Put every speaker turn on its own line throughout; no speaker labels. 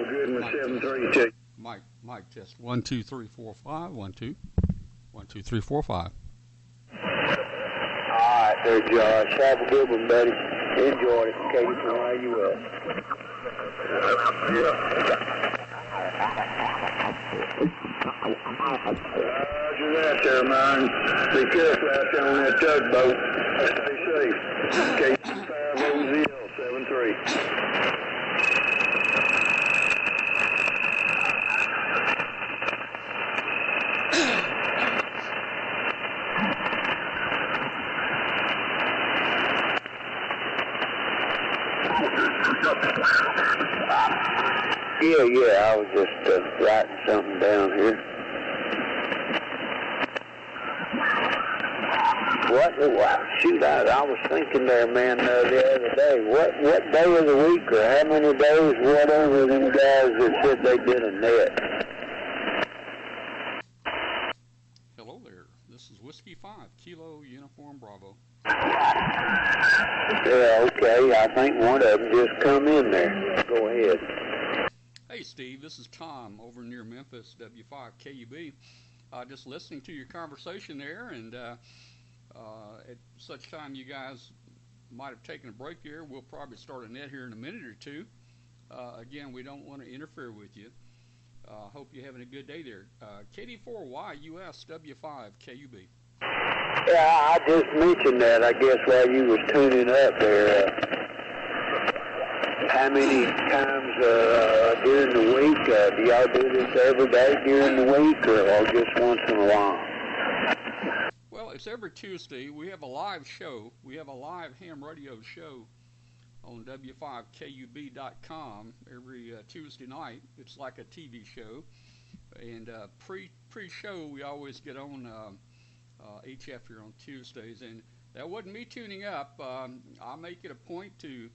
good with 732.
Mike test 1 2 3 4 5 1 2 1 2 3 4 5.
All right, there, Josh. Have a good one, buddy. Enjoy it. Katie from where you at? Roger that there, man. Be careful out there on that tugboat. Stay safe. KC5OZL73. Yeah, I was just writing something down here. Shoot, I was thinking there, man, the other day, what day of the week or how many days, whatever, them guys that said they did a net.
Hello there. This is Whiskey 5, Kilo Uniform Bravo.
Yeah, okay. I think one of them just come in there. Go ahead.
Hey, Steve. This is Tom over near Memphis, W5KUB. Just listening to your conversation there, and at such time you guys might have taken a break here. We'll probably start a net here in a minute or two. Again, we don't want to interfere with you. Hope you're having a good day there. KD4YUS W5KUB.
Yeah, I just mentioned that, I guess, while you was tuning up there. How many times during the week, do y'all do this every day during the week or just once in a while?
Well, it's every Tuesday. We have a live show. We have a live ham radio show on W5KUB.com every Tuesday night. It's like a TV show. And pre-show, we always get on HF here on Tuesdays. And that wasn't me tuning up. I make it a point to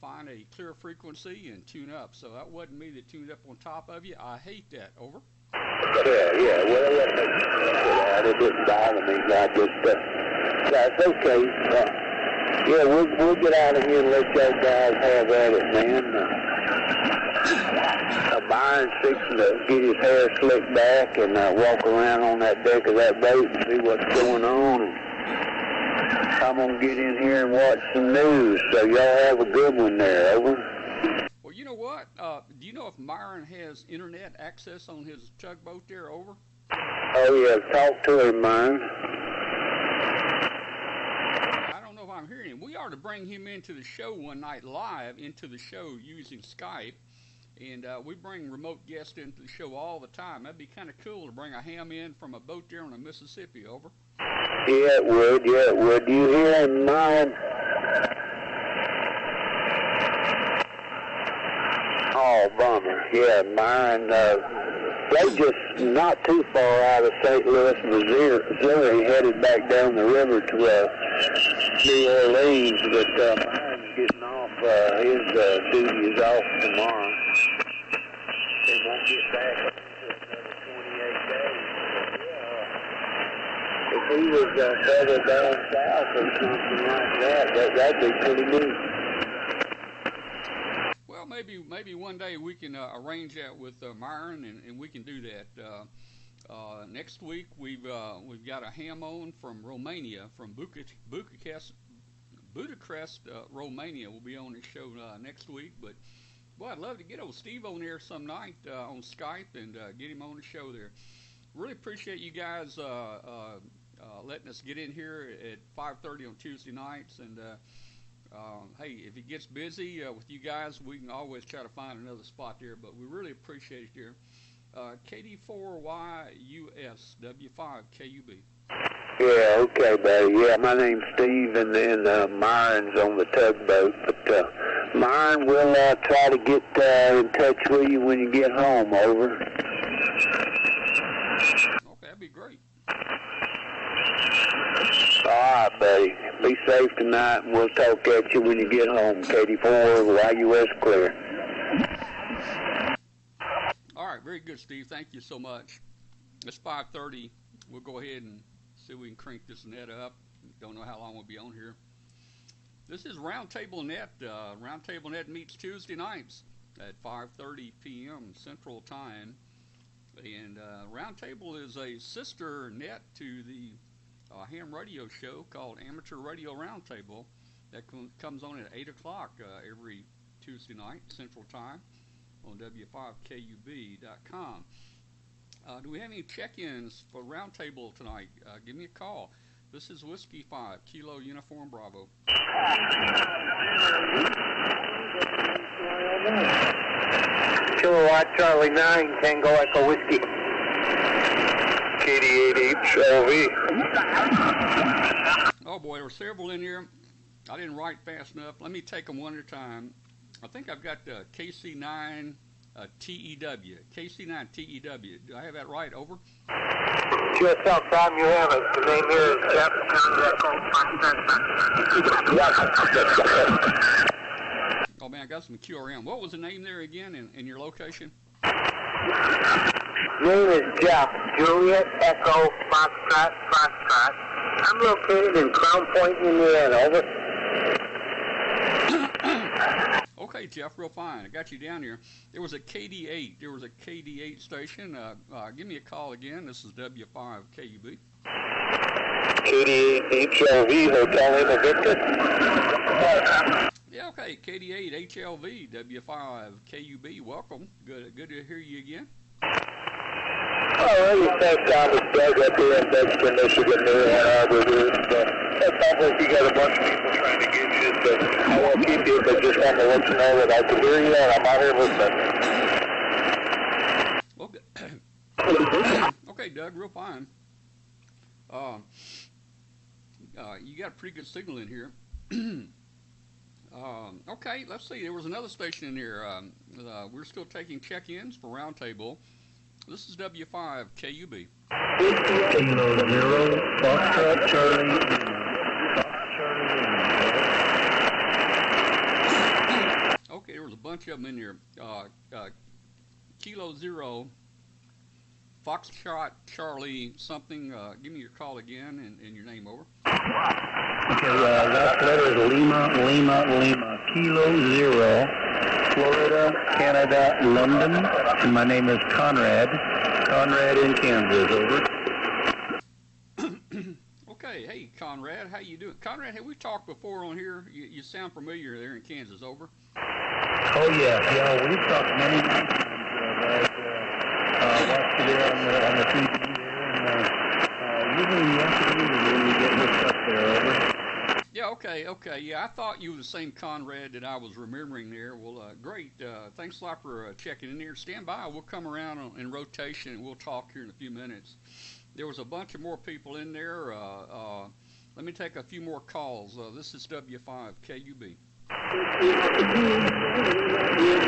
find a clear frequency and tune up. So that wasn't me that tuned up on top of you. I hate that. Over.
Yeah. Well, it didn't bother me. That's okay. Yeah, we'll get out of here and let y'all guys have at it, man. Byron's fixing to get his hair slicked back and walk around on that deck of that boat and see what's going on. And I'm going to get in here and watch some news. So y'all have a good one there. Over.
Well, you know what? Do you know if Myron has internet access on his tugboat there? Over.
Oh, yeah. Talk to him, Myron.
I don't know if I'm hearing him. We are to bring him into the show one night live into the show using Skype. And we bring remote guests into the show all the time. That'd be kind of cool to bring a ham in from a boat there on the Mississippi. Over.
Yeah, it would. Do you hear him, Myron? Oh, bummer. Yeah, Myron, they just not too far out of St. Louis, Missouri, headed back down the river to New Orleans, but Myron's getting off, his duty is off tomorrow. They won't get back until another 28 days. If he was further down south or something like that'd be pretty neat.
Well, maybe one day we can arrange that with Myron, and we can do that. Next week we've got a ham on from Romania, from Bucharest, Romania. Will be on the show next week. But boy, I'd love to get old Steve on there some night on Skype and get him on the show there. Really appreciate you guys letting us get in here at 5:30 on Tuesday nights. And hey, if it gets busy with you guys, we can always try to find another spot there. But we really appreciate it here. KD4YUS W5KUB.
Yeah, okay, buddy. Yeah, my name's Steve, and Myron's on the tugboat. But Myron, we'll try to get in touch with you when you get home. Over.
Okay, that'd be great.
All right, buddy. Be safe tonight, and we'll talk at you when you get home. KD4YUS clear.
All right, very good, Steve. Thank you so much. It's 5:30. We'll go ahead and see if we can crank this net up. Don't know how long we'll be on here. This is Roundtable Net. Roundtable Net meets Tuesday nights. at 5:30 p.m. Central Time. And Roundtable is a sister net to the ham radio show called Amateur Radio Roundtable that comes on at 8 o'clock every Tuesday night Central Time on W5KUB.com. Do we have any check-ins for Roundtable tonight? Give me a call. This is Whiskey 5, Kilo Uniform Bravo.
Kilowatt Charlie 9, Tango Echo Whiskey. KD8HLV.
Oh boy, there were several in here. I didn't write fast enough. Let me take them one at a time. I think I've got KC9 TEW. KC9 TEW. Do I have that right? Over?
Just sometime you have it. The name here is Jeff.
Oh man, I got some QRM. What was the name there again and your location?
Name is Jeff. Juliet Echo Foxtrot Foxtrot. I'm located in Crown Point, Indiana. Over.
Okay, Jeff, real fine. I got you down here. There was a KD8. There was a KD8 station. Give me a call again. This is W5KUB.
KD8HLV, Hotel Lima Victor.
Yeah, okay. KD8 HLV, W5KUB. Welcome. Good to hear you again.
Alrighty, thanks, Thomas Doug up here in Dexter, Michigan, near Ann Arbor. It sounds like you got a bunch of people trying to get you, so I won't keep you, but just want to let you know that I can hear you and I'm out here listening.
Okay. Okay, Doug, real fine. You got a pretty good signal in here. Okay, let's see. There was another station in here. We're still taking check-ins for Roundtable. This is W5KUB.
Kilo 0, Foxtrot Charlie.
Okay, there was a bunch of them in here. Kilo 0, Foxtrot Charlie something. Give me your call again and your name, over.
Okay, last letter is Lima. Kilo 0, Florida, Canada, London. And my name is Conrad. Conrad in Kansas, over.
Okay, hey, Conrad, how you doing? Conrad, have we talked before on here? You sound familiar there in Kansas, over.
Oh, yeah, we've talked many times. I've watched you there on the TV there, and usually in the afternoon when we get hooked up there, over.
Yeah, okay. Yeah, I thought you were the same Conrad that I was remembering there. Well, great. Thanks a lot for checking in here. Stand by. We'll come around in rotation, and we'll talk here in a few minutes. There was a bunch of more people in there. Let me take a few more calls. This is W5KUB.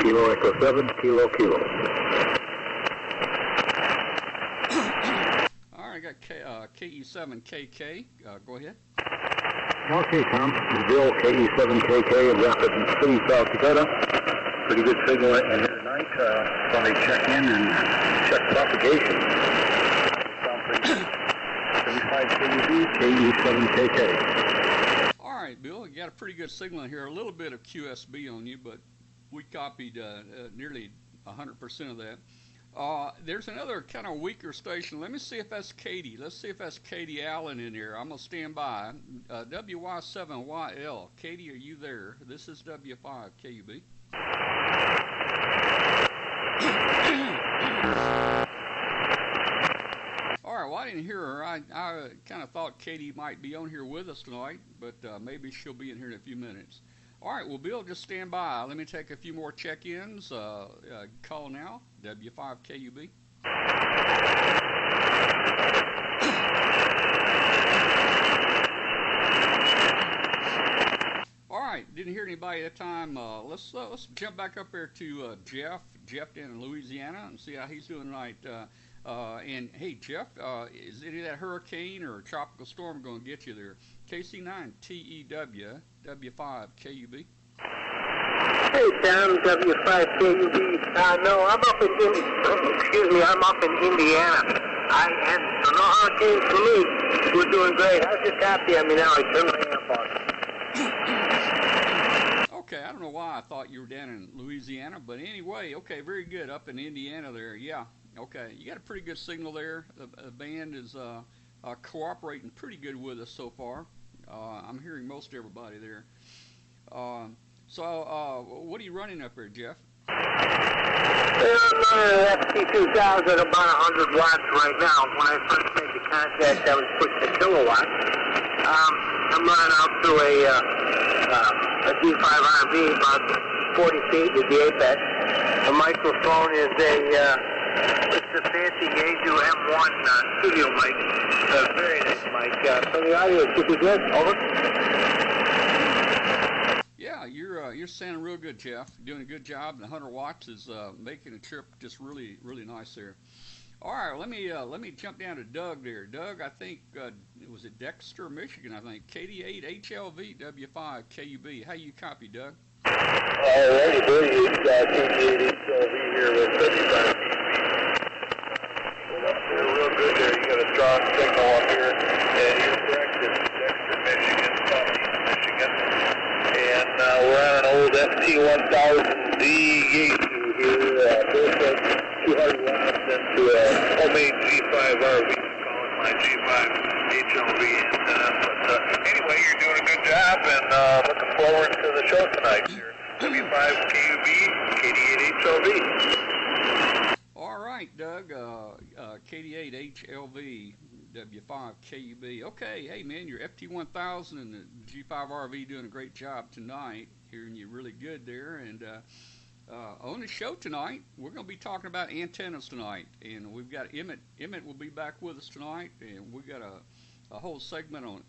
Kilo Echo 7, Kilo.
All right, I got KE7KK. Go ahead.
Okay, Tom. This is Bill, KE7KK in Rapid City, South Dakota. Pretty good signal in here tonight. Thought I'd check in and check propagation. Sound pretty good. 75 KUB, KE7KK.
All right, Bill, you got a pretty good signal in here. A little bit of QSB on you, but we copied nearly 100% of that. There's another kind of weaker station. Let me see if that's Katie. Let's see if that's Katie Allen in here. I'm going to stand by. WY7YL. Katie, are you there? This is W5KUB. All right, well, I didn't hear her. I kind of thought Katie might be on here with us tonight, but maybe she'll be in here in a few minutes. All right, well, Bill, just stand by. Let me take a few more check-ins. Call now, W5KUB. All right, didn't hear anybody at that time. Let's jump back up there to Jeff down in Louisiana, and see how he's doing tonight. And hey, Jeff, is any of that hurricane or tropical storm going to get you there? KC9 TEW, W5KUB.
Hey, Tom, W5KUB. No, I'm up in Indiana. So no hurricanes for me. We're doing great. How's your copy on me now? I turned my amp on.
Okay, I don't know why I thought you were down in Louisiana, but anyway, okay, very good. Up in Indiana there, yeah. Okay, you got a pretty good signal there. The band is cooperating pretty good with us so far. I'm hearing most everybody there. Uh, what are you running up there, Jeff?
FT2000 about 100 watts right now. When I first made the contact, I was pushing a kilowatt. I'm running out to a D5RV about 40 feet at the apex. The microphone is it's a fancy Yaesu M1 studio mic. Very nice mic. So the audio should be good. Over.
Yeah, you're sounding real good, Jeff. You're doing a good job. The 100 watts is making the trip just really, really nice there. All right, let me jump down to Doug there. Doug, I think was it Dexter, Michigan? I think KD8 HLV W5 KUB. How you copy, Doug?
All right, KD8 HLV here with W5. You're real good there. You got a strong signal up here, and you're correct. It's Dexter, Michigan, southeast Michigan, and we're on an old FT1000D Yaesu here. Perfect. 200 watts into a homemade G5RV. I'm calling my G5 HLV antenna. But anyway, you're doing a good job, and looking forward to the show tonight here. W5 KUB, KD8 HLV.
All right, Doug. KD8 HLV W5 KUB. Okay, hey man, your FT1000 and the G5RV doing a great job tonight. Hearing you really good there, and on the show tonight, we're going to be talking about antennas tonight, and we've got Emmett. Emmett will be back with us tonight, and we've got a whole segment on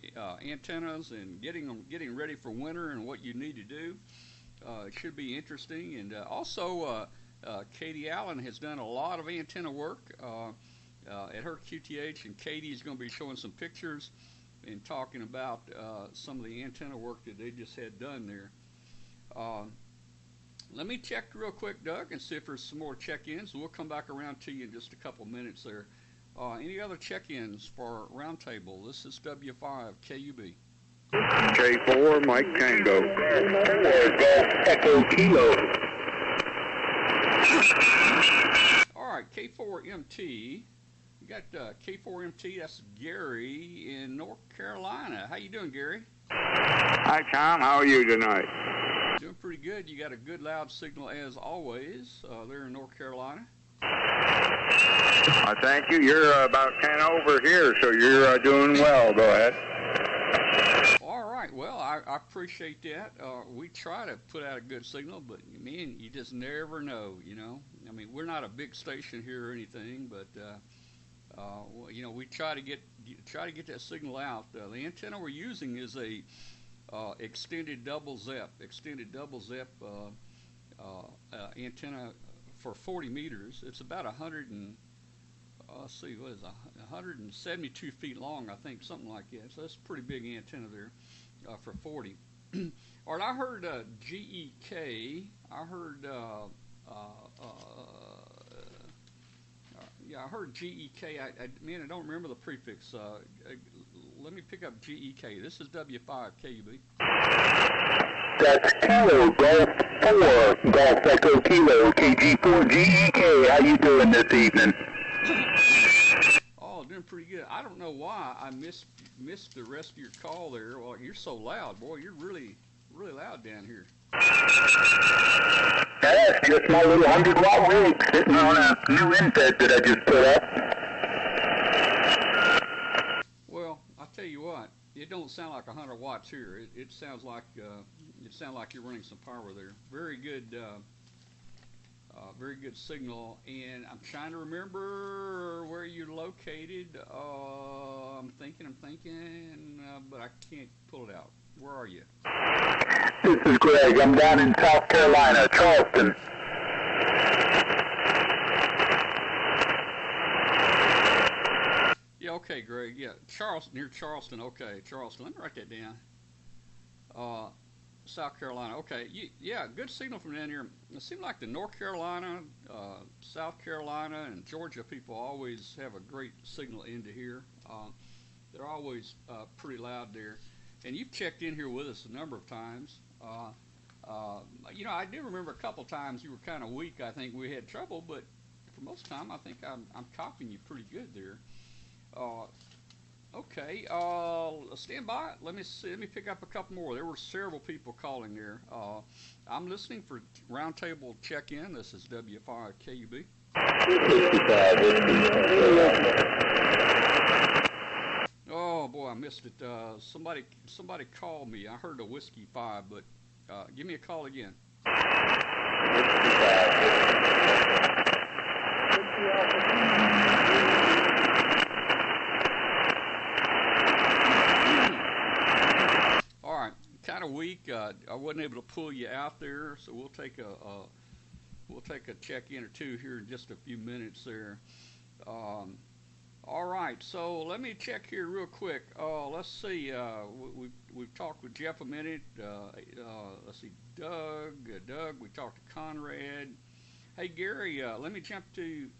antennas and getting ready for winter and what you need to do. It should be interesting, and also Katie Allen has done a lot of antenna work at her QTH, and Katie is going to be showing some pictures and talking about some of the antenna work that they just had done there. Let me check real quick, Doug, and see if there's some more check-ins. We'll come back around to you in just a couple minutes there. Any other check-ins for Roundtable? This is W5 KUB.
K4 Mike Tango. Golf Echo Kilo.
All right, K4MT. You got K4MT. That's Gary in North Carolina. How you doing, Gary?
Hi, Tom. How are you tonight?
Doing pretty good. You got a good loud signal as always there in North Carolina.
I thank you. You're about 10 over here, so you're doing well. Go ahead.
All right. Well, I appreciate that. We try to put out a good signal, but man, you just never know, you know. I mean, we're not a big station here or anything, but you know, we try to get that signal out. The antenna we're using is a extended double zip antenna for 40 meters. It's about 172 feet long, I think, something like that. So that's a pretty big antenna there for 40. All right, I heard GEK. I heard I heard GEK. Man, I don't remember the prefix. Let me pick up GEK. This is W5 KUB.
That's Kilo Golf 4 Golf Echo Kilo KG4 GEK. How you doing this evening?
Oh, doing pretty good. I don't know why I missed the rest of your call there. Well, you're so loud, boy. You're really loud down here.
That's just my little 100-watt rig sitting on a new infed that I just put up.
Well, I'll tell you what. It don't sound like 100 watts here. It sounds like you're running some power there. Very good signal. And I'm trying to remember where you're located. I'm thinking, but I can't pull it out. Where are you?
This is Greg. I'm down in South Carolina, Charleston.
Yeah, okay, Greg. Yeah, near Charleston. Okay, Charleston. Let me write that down. South Carolina. Okay, yeah, good signal from down here. It seems like the North Carolina, South Carolina, and Georgia people always have a great signal into here. They're always pretty loud there. And you've checked in here with us a number of times. You know, I do remember a couple times you were kind of weak. I think we had trouble, but for most of the time, I think I'm copying you pretty good there. Uh, okay, stand by. Let me see. Let me pick up a couple more. There were several people calling there. I'm listening for Roundtable check-in. This is W5KUB. Oh boy, I missed it. Somebody called me. I heard a Whiskey 5, but give me a call again. All right, kind of weak. I wasn't able to pull you out there, so we'll take a check-in or two here in just a few minutes there. All right, so let me check here real quick. Let's see. We've talked with Jeff a minute. Let's see, Doug. We talked to Conrad. Hey Gary, let me jump to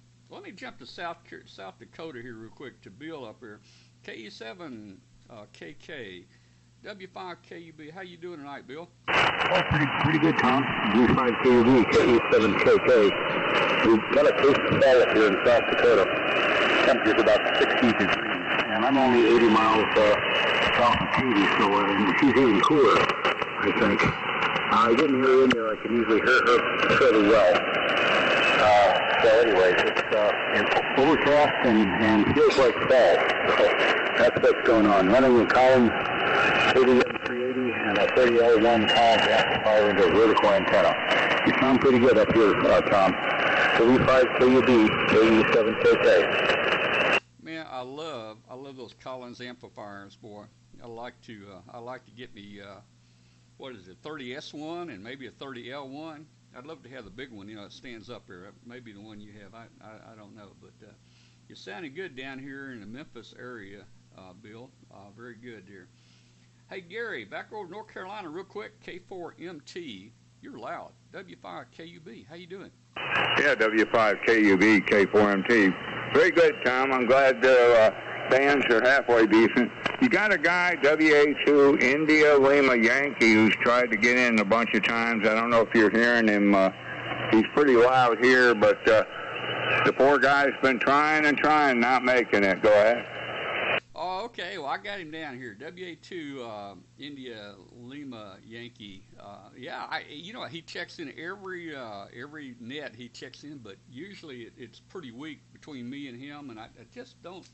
South Dakota here real quick to Bill up here. KE7 KK W5KUB. How you doing tonight, Bill?
Oh, pretty good, Tom. W5KUB KE7KK. We've got a case of fall up here in South Dakota. Temperature's about 60 degrees, and I'm only 80 miles south of Katy, so she's even cooler, I think. I didn't hear her in there. I could usually hear her fairly well. So anyways, it's overcast and feels like fall. So that's what's going on. Running the column 380 and a 30L1 column amplifier into a vertical antenna. You sound pretty good up here, Tom. W5KUB KE7KK.
Man, I love those Collins amplifiers, boy. I like to get me what is it, 30S1 and maybe a 30L1. I'd love to have the big one, you know, it stands up there. Maybe the one you have, I don't know, but you're sounding good down here in the Memphis area, Bill. Very good there. Hey Gary, back over to North Carolina real quick. K4MT, you're loud. W5KUB, how you doing?
Yeah, W5KUB, K4MT. Very good, Tom. I'm glad the bands are halfway decent. You got a guy, WA2, India Lima Yankee, who's tried to get in a bunch of times. I don't know if you're hearing him. He's pretty loud here, but the poor guy's been trying and trying, not making it. Go ahead.
Oh, okay. Well, I got him down here. WA2 India Lima Yankee. Yeah, you know, he checks in every net he checks in, but usually it's pretty weak between me and him, and I just don't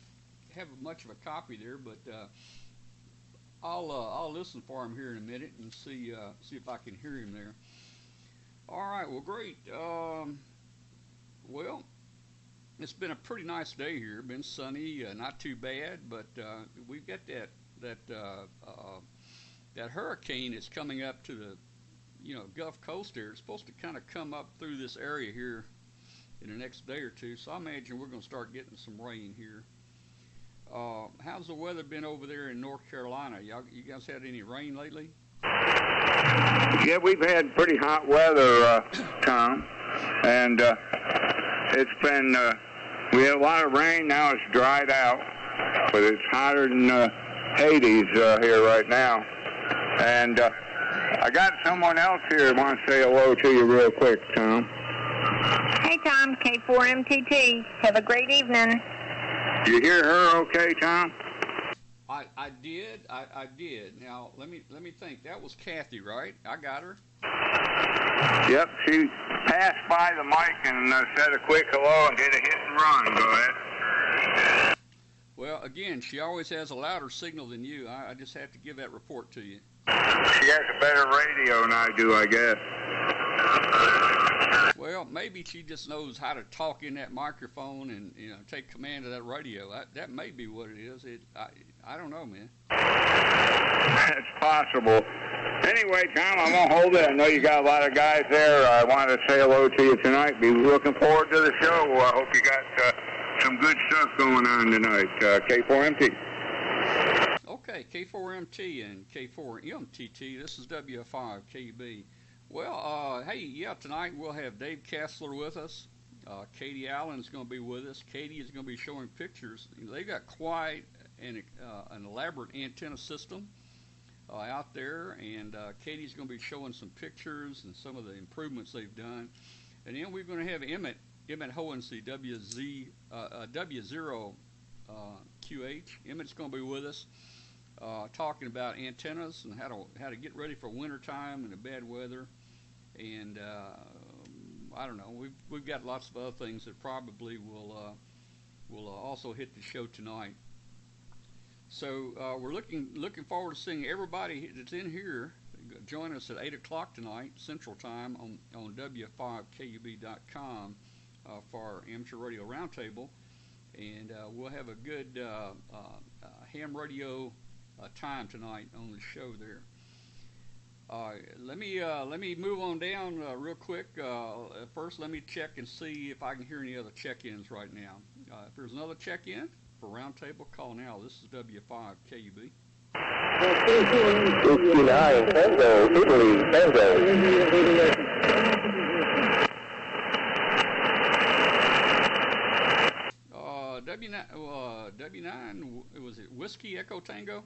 have much of a copy there. But I'll listen for him here in a minute and see if I can hear him there. All right. Well, great. Well, it's been a pretty nice day here. Been sunny, not too bad, but we've got that hurricane that's coming up to the Gulf Coast there. It's supposed to kind of come up through this area here in the next day or two. So I imagine we're going to start getting some rain here. How's the weather been over there in North Carolina? You guys had any rain lately?
Yeah, we've had pretty hot weather, Tom, and it's been. We had a lot of rain. Now it's dried out, but it's hotter than Hades here right now. And I got someone else here who wants to say hello to you real quick, Tom.
Hey, Tom, K4MTT. Have a great evening.
You hear her okay, Tom?
I did. I did. Now, let me think. That was Kathy, right? I got her.
Yep, she passed by the mic and said a quick hello and did a hit and run. Go ahead.
Well, again, she always has a louder signal than you. I just have to give that report to you.
She has a better radio than I do, I guess.
Well, maybe she just knows how to talk in that microphone and take command of that radio. That may be what it is. I don't know, man.
It's possible. Anyway, Tom, I won't hold it. I know you got a lot of guys there. I wanted to say hello to you tonight. Be looking forward to the show. I hope you got some good stuff going on tonight. K4MT.
Okay, K4MT and K4MTT. This is W5KUB. Well, hey, yeah, tonight we'll have Dave Kessler with us. Katie Allen's going to be with us. Katie is going to be showing pictures. They've got quite an elaborate antenna system. out there, and Katie's going to be showing some pictures and some of the improvements they've done. And then we're going to have Emmett Hohensee, W0 QH. Emmett's going to be with us, talking about antennas and how to get ready for wintertime and the bad weather. And I don't know, we've got lots of other things that probably will also hit the show tonight. So we're looking forward to seeing everybody that's in here join us at 8 o'clock tonight Central Time on W5KUB.com for our Amateur Radio Roundtable, and we'll have a good ham radio time tonight on the show there. Let me move on down real quick. First, let me check and see if I can hear any other check-ins right now. If there's another check-in for Roundtable, call now. This is W5KUB.
69, Tango, Italy, Tango.
W9, was it Whiskey Echo Tango?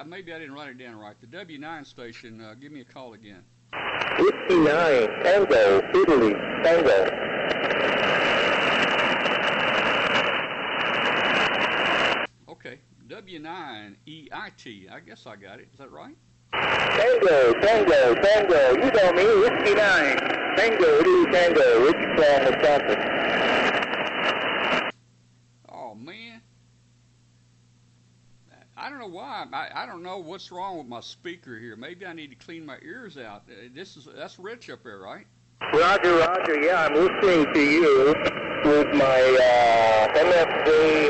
Maybe I didn't write it down right. The W9 station, give me a call again.
69, Tango, Italy, Tango.
Okay, W9EIT. I guess I got it. Is that right?
Tango, Tango, Tango. You know me, 69. Tango, Italy, Tango. Rich from Wisconsin.
Oh, man. I don't know why. I don't know what's wrong with my speaker here. Maybe I need to clean my ears out. That's Rich up there, right?
Roger, Roger. Yeah, I'm listening to you with my MFJ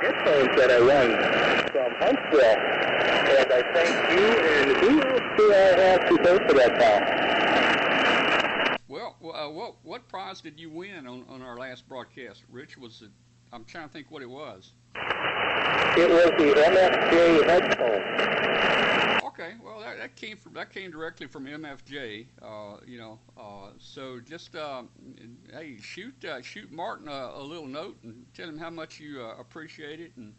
headphones that I run from Huntsville. And I thank you, and who else do I have to pay for that time?
Well, what prize did you win on our last broadcast? Rich, I'm trying to think what it was.
It was the MFJ headphones.
Okay, well that came directly from MFJ. So just hey, shoot Martin a little note and tell him how much you appreciate it and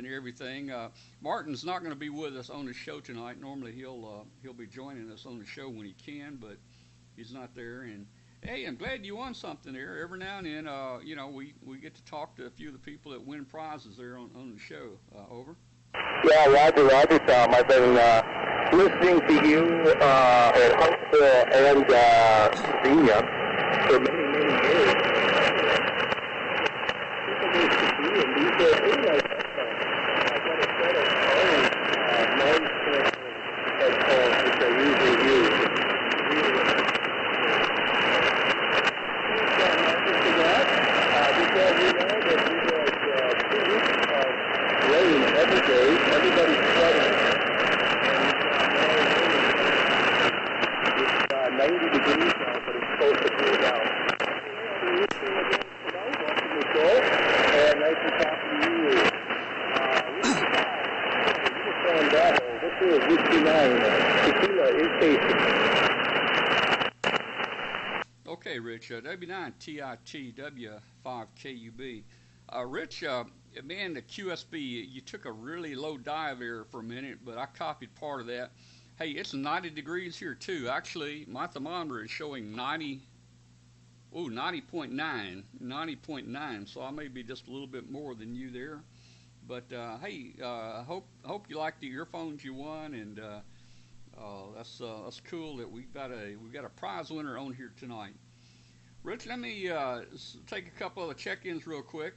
everything. Martin's not going to be with us on the show tonight. Normally he'll be joining us on the show when he can, but he's not there. And hey, I'm glad you won something there. Every now and then, we get to talk to a few of the people that win prizes there on the show. Over.
Yeah, Roger, Tom. I've been listening to you at Huntsville and Xenia for many years. Headphones, which I usually use. Every day, everybody's sweating. It's 90 degrees now, but it's supposed to cool down. And nice to talk to you. This is Whiskey 9. Tequila is tasty.
Okay, Rich. W9TITW5KUB. Rich, man, the QSB, you took a really low dive there for a minute, but I copied part of that. Hey, it's 90 degrees here too. Actually, my thermometer is showing 90.9, so I may be just a little bit more than you there. But hey, hope you like the earphones you won, and that's cool that we've got a prize winner on here tonight. Rich, let me take a couple of the check-ins real quick.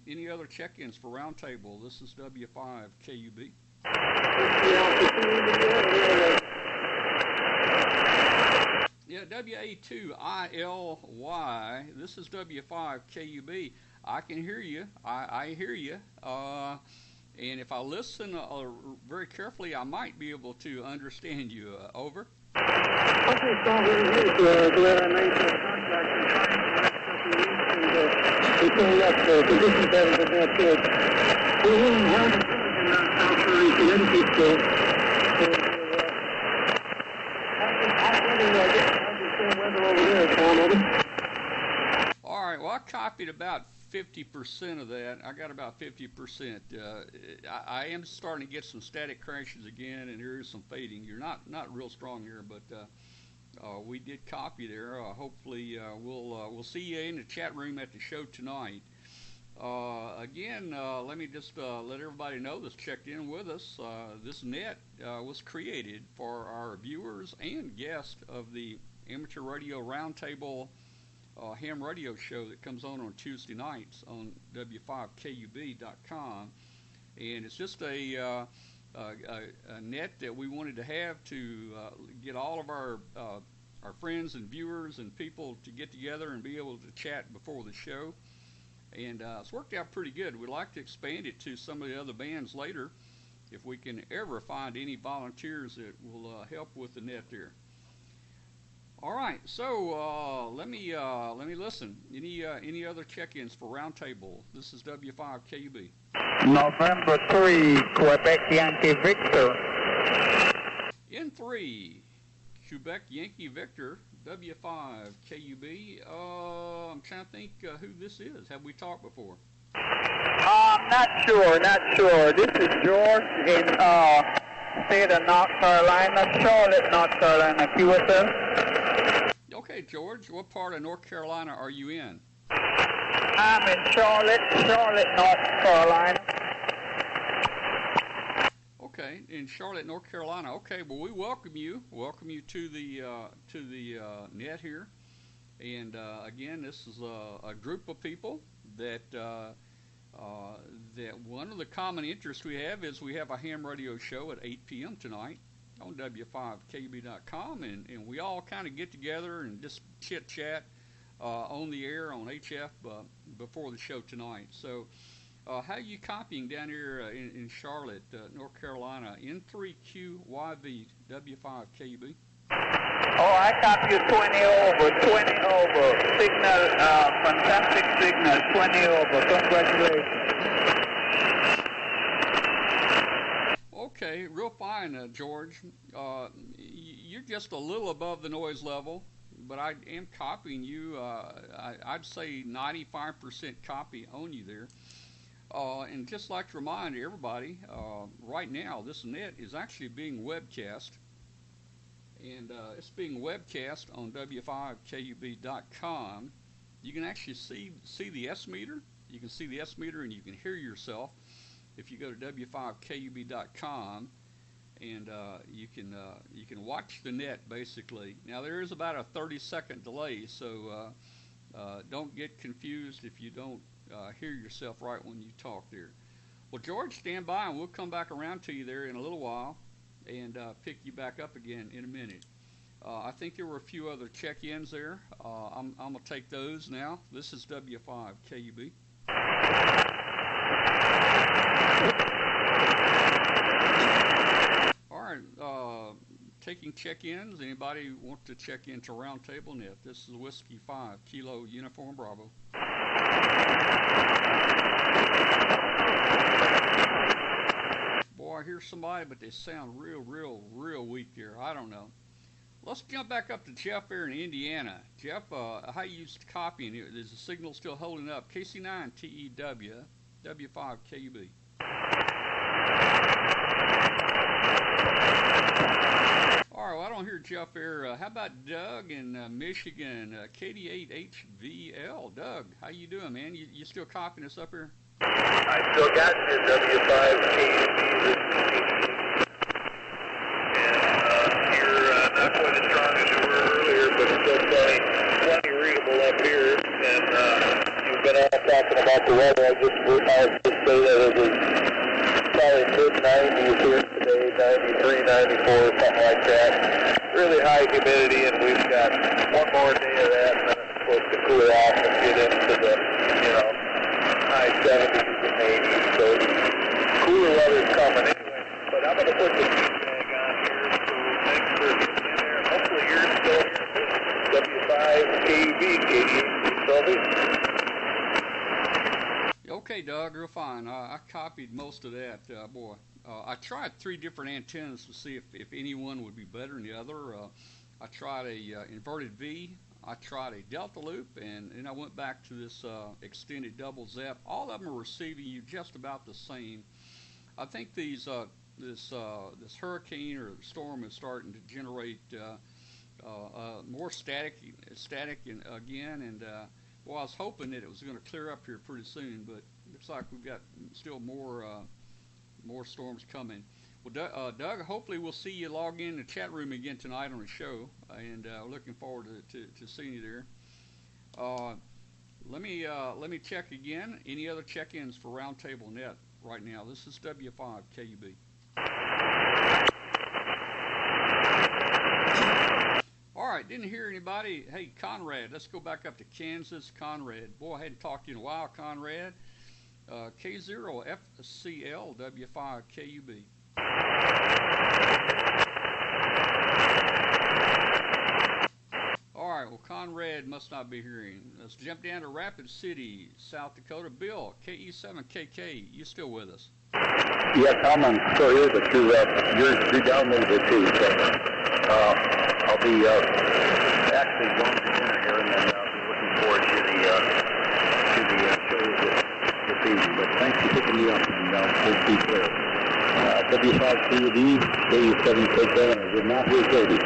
Any other check-ins for Roundtable? This is W5KUB. Yeah, WA2ILY. This is W5KUB. I can hear you. I hear you. And if I listen very carefully, I might be able to understand you. Over.
Okay, so we're glad I made the contact and trying for the next couple of weeks, and we came up the position better than that kid. We're really hard to do in Southbury, Connecticut, so how's the weather over there, Tom?
All right, well, I copied about 50% of that. I got about 50%. I am starting to get some static crashes again, and there is some fading. You're not real strong here, but we did copy there. Hopefully, we'll see you in the chat room at the show tonight. Again, let me just let everybody know that's checked in with us. This net was created for our viewers and guests of the Amateur Radio Roundtable ham radio show that comes on Tuesday nights on W5KUB.com. And it's just a net that we wanted to have to get all of our friends and viewers and people to get together and be able to chat before the show. And it's worked out pretty good. We'd like to expand it to some of the other bands later if we can ever find any volunteers that will help with the net there. All right, so let me listen. Any other check-ins for Roundtable? This is W5KUB.
November 3, Quebec Yankee Victor.
N3, Quebec Yankee Victor, W5KUB. I'm trying to think who this is. Have we talked before?
Not sure. This is George in state of North Carolina, Charlotte, North Carolina, QSL.
Okay, George, what part of North Carolina are you in?
I'm in Charlotte, North Carolina.
Okay, in Charlotte, North Carolina. Okay, well, we welcome you to the net here. And again, this is a group of people that one of the common interests we have is we have a ham radio show at 8 p.m. tonight on W5KUB.com, and we all kind of get together and just chit-chat on the air on HF before the show tonight. So how are you copying down here in Charlotte, North Carolina, N3QYV, W5KUB?
Oh, I copy 20 over. Signal, fantastic signal, 20 over. Congratulations.
Okay, real fine, George. You're just a little above the noise level, but I am copying you. I'd say 95% copy on you there. And just like to remind everybody, right now this net is actually being webcast. And it's being webcast on W5KUB.com. You can actually see the S meter. You can see the S meter and you can hear yourself if you go to W5KUB.com, and you can watch the net basically. Now there is about a 30-second delay, so don't get confused if you don't hear yourself right when you talk there. Well, George, stand by and we'll come back around to you there in a little while and pick you back up again in a minute. I think there were a few other check-ins there. I'm going to take those now. This is W5KUB. All right, taking check-ins. Anybody want to check into Roundtable Net? This is Whiskey 5, Kilo Uniform Bravo. Boy, I hear somebody, but they sound real weak there. I don't know. Let's jump back up to Jeff here in Indiana. Jeff, how you copying it? Is the signal still holding up? KC9 TEW, W5KUB. All right, well, I don't hear Jeff here. How about Doug in Michigan, KD8HVL? Doug, how you doing, man? You still copying us up here?
I still got your W5KUB. Not quite as strong as you were earlier, but still plenty readable up here. And you've been all talking about the weather. I'll just say that it was probably mid-90s here today, 93, 94, something like that. Really high humidity, and we've got one more day of that, and then it's supposed to cool off and get into the, high 70s and 80s. So cooler weather's coming anyway. But I'm going to put the heat bag on here, so thanks for getting in there. Hopefully you're still here. W5KUB,
Okay, Doug, real fine. I copied most of that. Boy, I tried 3 different antennas to see if any one would be better than the other. I tried a inverted V I tried a Delta loop, and I went back to this extended double ZEP. All of them are receiving you just about the same. I think this hurricane or storm is starting to generate more static again, and well, I was hoping that it was going to clear up here pretty soon, but looks like we've got still more storms coming. Well, Doug, hopefully we'll see you log in the chat room again tonight on the show, and looking forward to seeing you there. Let me check again. Any other check-ins for Roundtable Net right now? This is W5 KUB. All right, didn't hear anybody. Hey, Conrad, let's go back up to Kansas. Conrad, boy, I hadn't talked to you in a while, Conrad. K0FCL W5 KUB. All right, well, Conrad must not be hearing. Let's jump down to Rapid City, South Dakota. Bill, KE7KK, you still with us?
Yeah, Tom, I'm still here, but you're down a little bit too. So I'll be actually going to dinner here, and then I'll be looking forward to the show this evening. But thanks for picking me up, and we'll be clear. W5QD, KE7KK, and I did not hear Katie.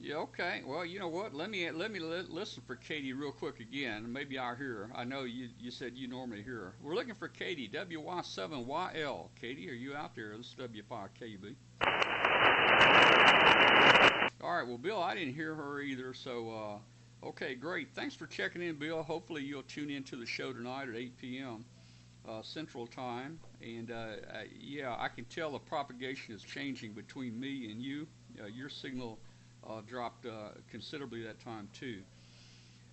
Yeah, okay. Well, you know what? Let me listen for Katie real quick again. Maybe I'll hear her. I know you said you normally hear her. We're looking for Katie, WY7YL. Katie, are you out there? This is W5KUB. All right, well, Bill, I didn't hear her either, so, okay, great. Thanks for checking in, Bill. Hopefully you'll tune in to the show tonight at 8 p.m. Central Time. And, yeah, I can tell the propagation is changing between me and you. Your signal dropped considerably that time, too.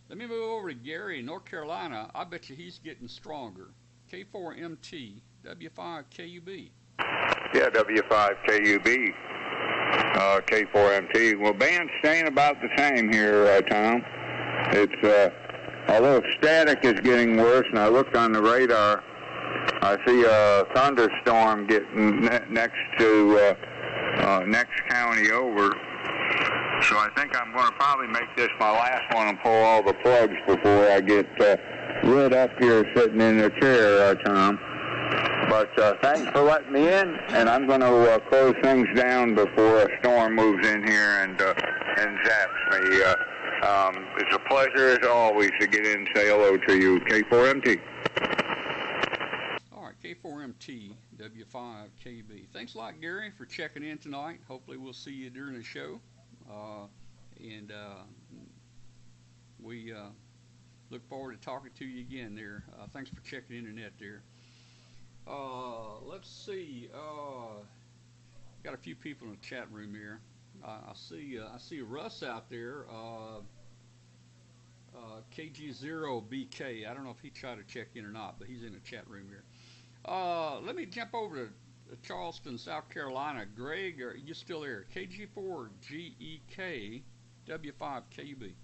Let me move over to Gary in North Carolina. I bet you he's getting stronger. K4MT, W5KUB.
Yeah, W5KUB. K4MT. Well, band's staying about the same here, Tom. It's although static is getting worse, and I looked on the radar, I see a thunderstorm getting next to next county over. So I think I'm going to probably make this my last one and pull all the plugs before I get lit up here sitting in the chair, Tom. But thanks for letting me in, and I'm going to close things down before a storm moves in here and zaps me. It's a pleasure, as always, to get in and say hello to you. K4MT.
All right, K4MT, W5KB. Thanks a lot, Gary, for checking in tonight. Hopefully we'll see you during the show. And we look forward to talking to you again there. Thanks for checking internet there. Let's see. Got a few people in the chat room here. I see Russ out there. KG0BK. I don't know if he tried to check in or not, but he's in the chat room here. Let me jump over to Charleston, South Carolina. Greg, are you still there? KG4GEK W5KUB.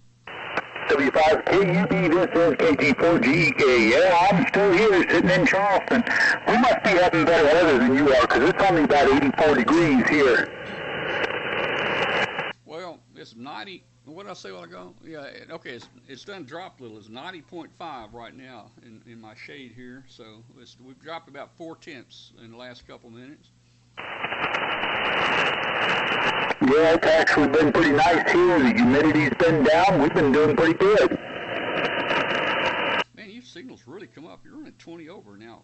W5KUB, this is KG4GEK. Yeah, I'm still here sitting in Charleston. We must be having better weather than you are, because it's only about 84 degrees here.
Well, it's 90. What did I say a while ago? Yeah, okay, it's done dropped a little. It's 90.5 right now in my shade here. So we've dropped about 4/10 in the last couple minutes.
Yeah, it's actually been pretty nice here. The humidity's been down. We've been doing pretty good.
Man, your signals really come up. You're running 20 over now.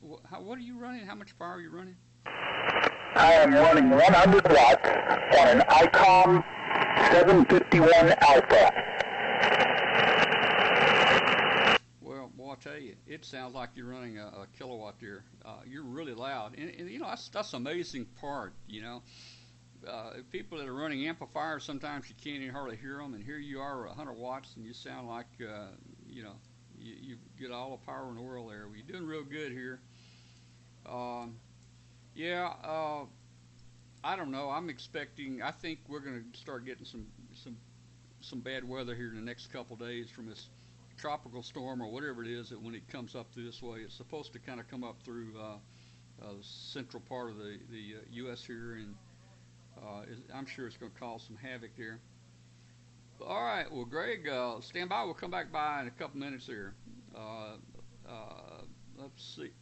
What are you running? How much power are you running?
I am running 100 watts on an ICOM 751 Alpha.
Well, boy, I tell you, it sounds like you're running a kilowatt there. You're really loud, and you know that's the amazing part. You know, people that are running amplifiers, sometimes you can't even hardly hear them, and here you are 100 watts, and you sound like you know you get all the power in the world there. Well, you're doing real good here. Yeah. I don't know. I think we're going to start getting some bad weather here in the next couple of days from this tropical storm or whatever it is that when it comes up this way, it's supposed to kind of come up through the central part of the U.S. here, and I'm sure it's going to cause some havoc there. All right. Well, Greg, stand by. We'll come back by in a couple minutes here. Let's see.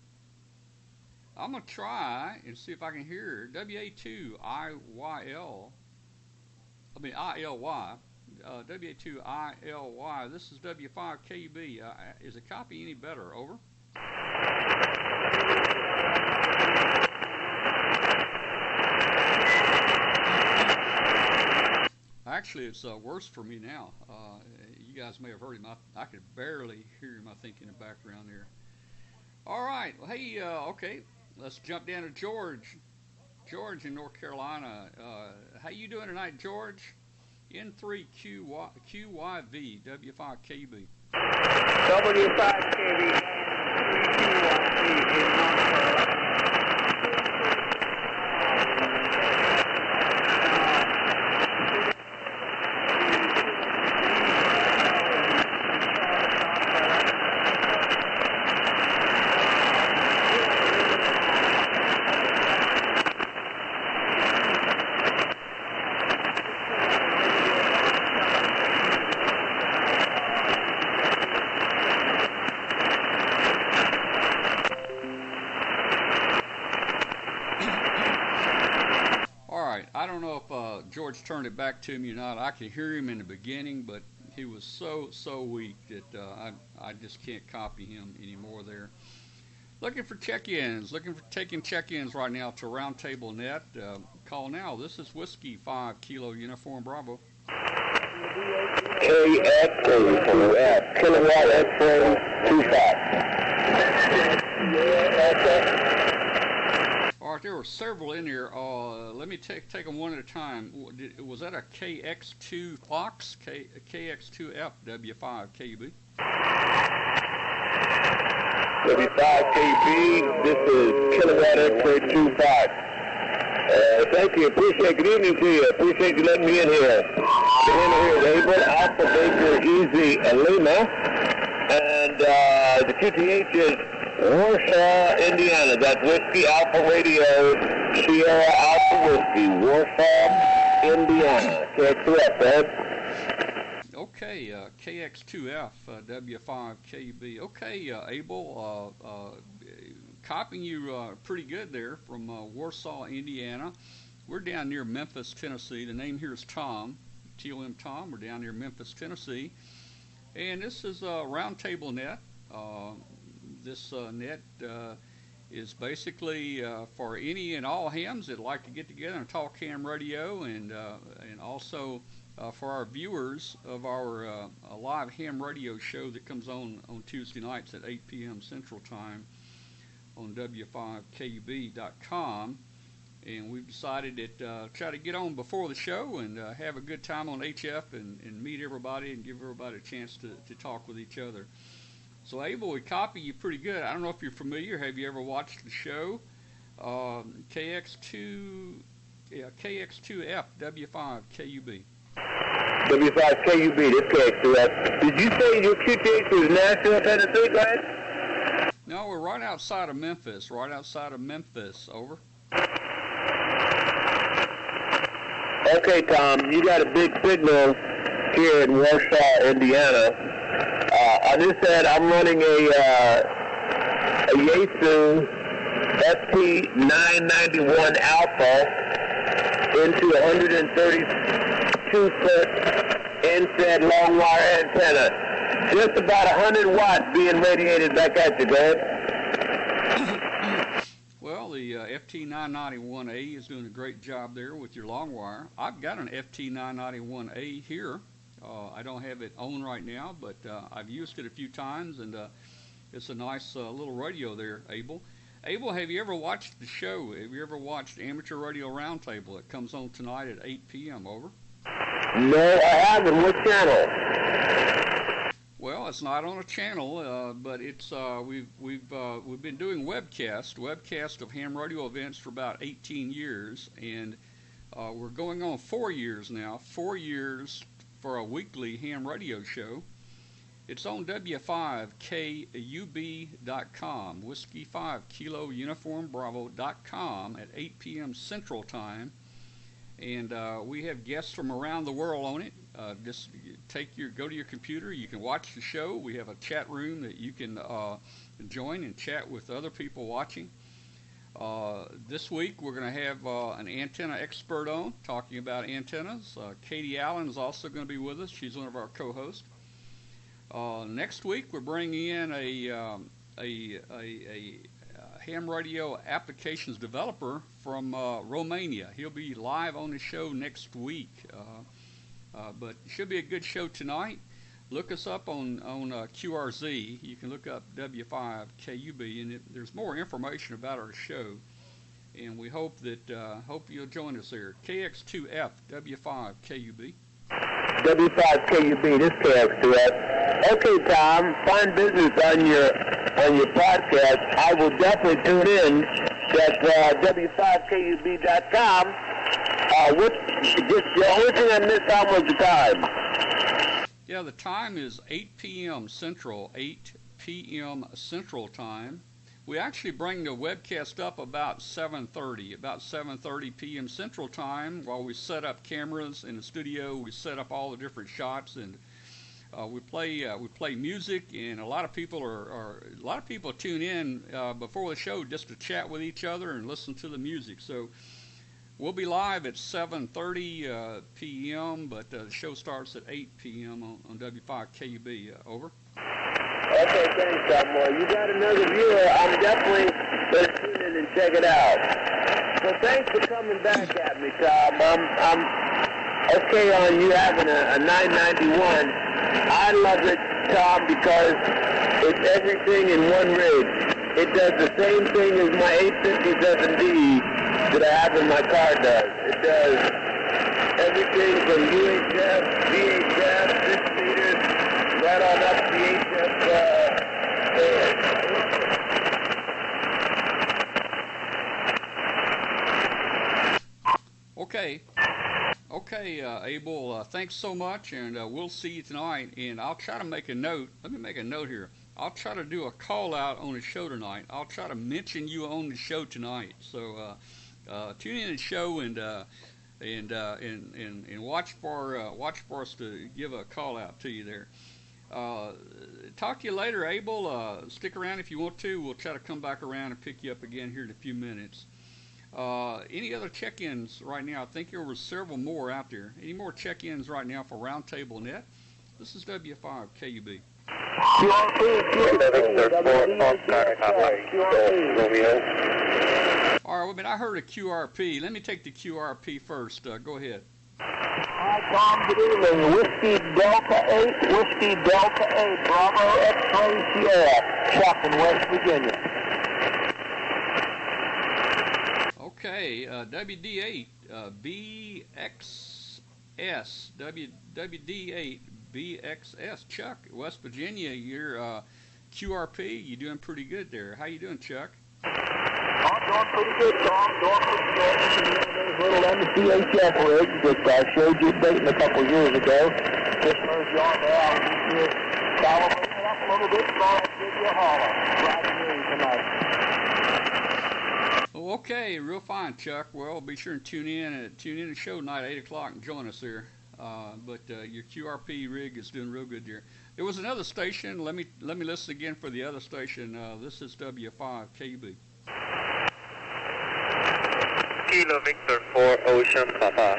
I'm going to try and see if I can hear WA2IYL. I mean, ILY. WA2ILY. This is W5KUB. Is a copy any better? Over. Actually, it's worse for me now. You guys may have heard him. I could barely hear him, I think, in the background there. All right. Well, hey, okay. Let's jump down to George. George in North Carolina. How you doing tonight, George? N3QYV, W5KB.
W5KB, N3QYV in North Carolina.
George turned it back to me or not. I could hear him in the beginning, but he was so weak that I just can't copy him anymore there. Looking for check-ins, looking for taking check-ins right now to Roundtable Net. Call now. This is Whiskey 5 Kilo Uniform Bravo.
KX2F, kilowatt X-ray 25.
All right, there were several in here. Let me take them one at a time. Was that a KX2 Fox? KX2F W5 KUB?
W5KB, this is kilowatt X-ray 25. Thank you, appreciate it. Good evening to you. Appreciate you letting me in here. In here is Abel, Alpha Baker, Easy, Lima. And the QTH is Warsaw, Indiana. That's Whiskey Alpha Radio, Sierra Alpha Whiskey, Warsaw, Indiana. KX2F, Ed.
Okay, KX2F, W5KB. Okay, Abel, copying you pretty good there from Warsaw, Indiana. We're down near Memphis, Tennessee. The name here is Tom, TOM Tom. We're down near Memphis, Tennessee. And this is Roundtable Net. This net is basically for any and all hams that like to get together and talk ham radio, and also for our viewers of our live ham radio show that comes on Tuesday nights at 8 p.m. Central Time on W5KUB.com. And we've decided that try to get on before the show and have a good time on HF and meet everybody and give everybody a chance to talk with each other. So Abel, we copy you pretty good. I don't know if you're familiar. Have you ever watched the show? KX2F W5KUB.
W5KUB, this KX2F. Did you say your QTH was Nashville, Tennessee, guys?
No, we're right outside of Memphis. Right outside of Memphis. Over.
Okay, Tom, you got a big signal here in Warsaw, Indiana. I just said I'm running a Yaesu ST991 Alpha into 132-foot inset long wire antenna. Just about 100 watts being radiated back at you, Greg.
Well, the FT991A is doing a great job there with your long wire. I've got an FT991A here. I don't have it on right now, but I've used it a few times, and it's a nice little radio there, Abel. Abel, have you ever watched the show? Have you ever watched Amateur Radio Roundtable? It comes on tonight at 8 p.m. Over.
No, I haven't. What channel?
Well, it's not on a channel, but it's we've been doing webcast of ham radio events for about 18 years, and we're going on 4 years now. 4 years for a weekly ham radio show. It's on W5KUB.com, Whiskey 5 Kilo Uniform Bravo.com at 8 p.m. Central Time. and we have guests from around the world on it. Just go to your computer. You can watch the show. We have a chat room that you can join and chat with other people watching. This week we're going to have an antenna expert on talking about antennas. Katie Allen is also going to be with us. She's one of our co-hosts. Next week we're bringing in a ham radio applications developer from Romania. He'll be live on the show next week. But it should be a good show tonight. Look us up on QRZ. You can look up W5KUB, and there's more information about our show. And we hope you'll join us there. KX2F W5KUB.
W5KUB, this KX2F. Okay, Tom, fine business on your podcast. I will definitely tune in. That's W5KUB.com. The only thing I missed out was the time.
Yeah, the time is 8 p.m. Central, 8 p.m. Central Time. We actually bring the webcast up about 7:30 p.m. Central Time while we set up cameras in the studio. We set up all the different shots, and we play music, and a lot of people tune in before the show just to chat with each other and listen to the music. So we'll be live at 7:30 p.m., but the show starts at 8 p.m. on W5KUB. Over.
Okay, thanks, Tom. Well, you got another viewer. I'm definitely going to tune in and check it out. So thanks for coming back at me, Tom. I'm okay on you having a 991. I love it, Tom, because it's everything in one rig. It does the same thing as my 857D that I have in my car does. It does everything from UHF, VHF, 6 meters, right on up to the HF
Okay, Abel, thanks so much, and we'll see you tonight. And I'll try to make a note. Let me make a note here. I'll try to do a call out on the show tonight. I'll try to mention you on the show tonight. So tune in to the show and watch for us to give a call out to you there. Talk to you later, Abel. Stick around if you want to. We'll try to come back around and pick you up again here in a few minutes. Any other check-ins right now? I think there were several more out there. Any more check-ins right now for Roundtable Net? This is W5KUB. All right, I heard a QRP. Let me take the QRP first. Go ahead.
Hi, Tom. Good evening. Whiskey Delta 8, Bravo X-Ray Sierra, Chuck in West Virginia.
Okay, WD8, BXS, WD8, BXS, Chuck, West Virginia, you're QRP, you're doing pretty good there. How you doing, Chuck?
I'm doing pretty good, Tom. Doing pretty good. Little MCHF rig that I showed you baiting a couple years ago. Just merged you on there. I'll just calibrate it up a little bit so I can give you a holler. Right here tonight.
Oh, okay, real fine, Chuck. Well, be sure and tune in the show tonight at 8 o'clock and join us there. But your QRP rig is doing real good there. There was another station. Let me listen again for the other station. This is W5KUB.
Kilo Victor 4 Ocean Papa.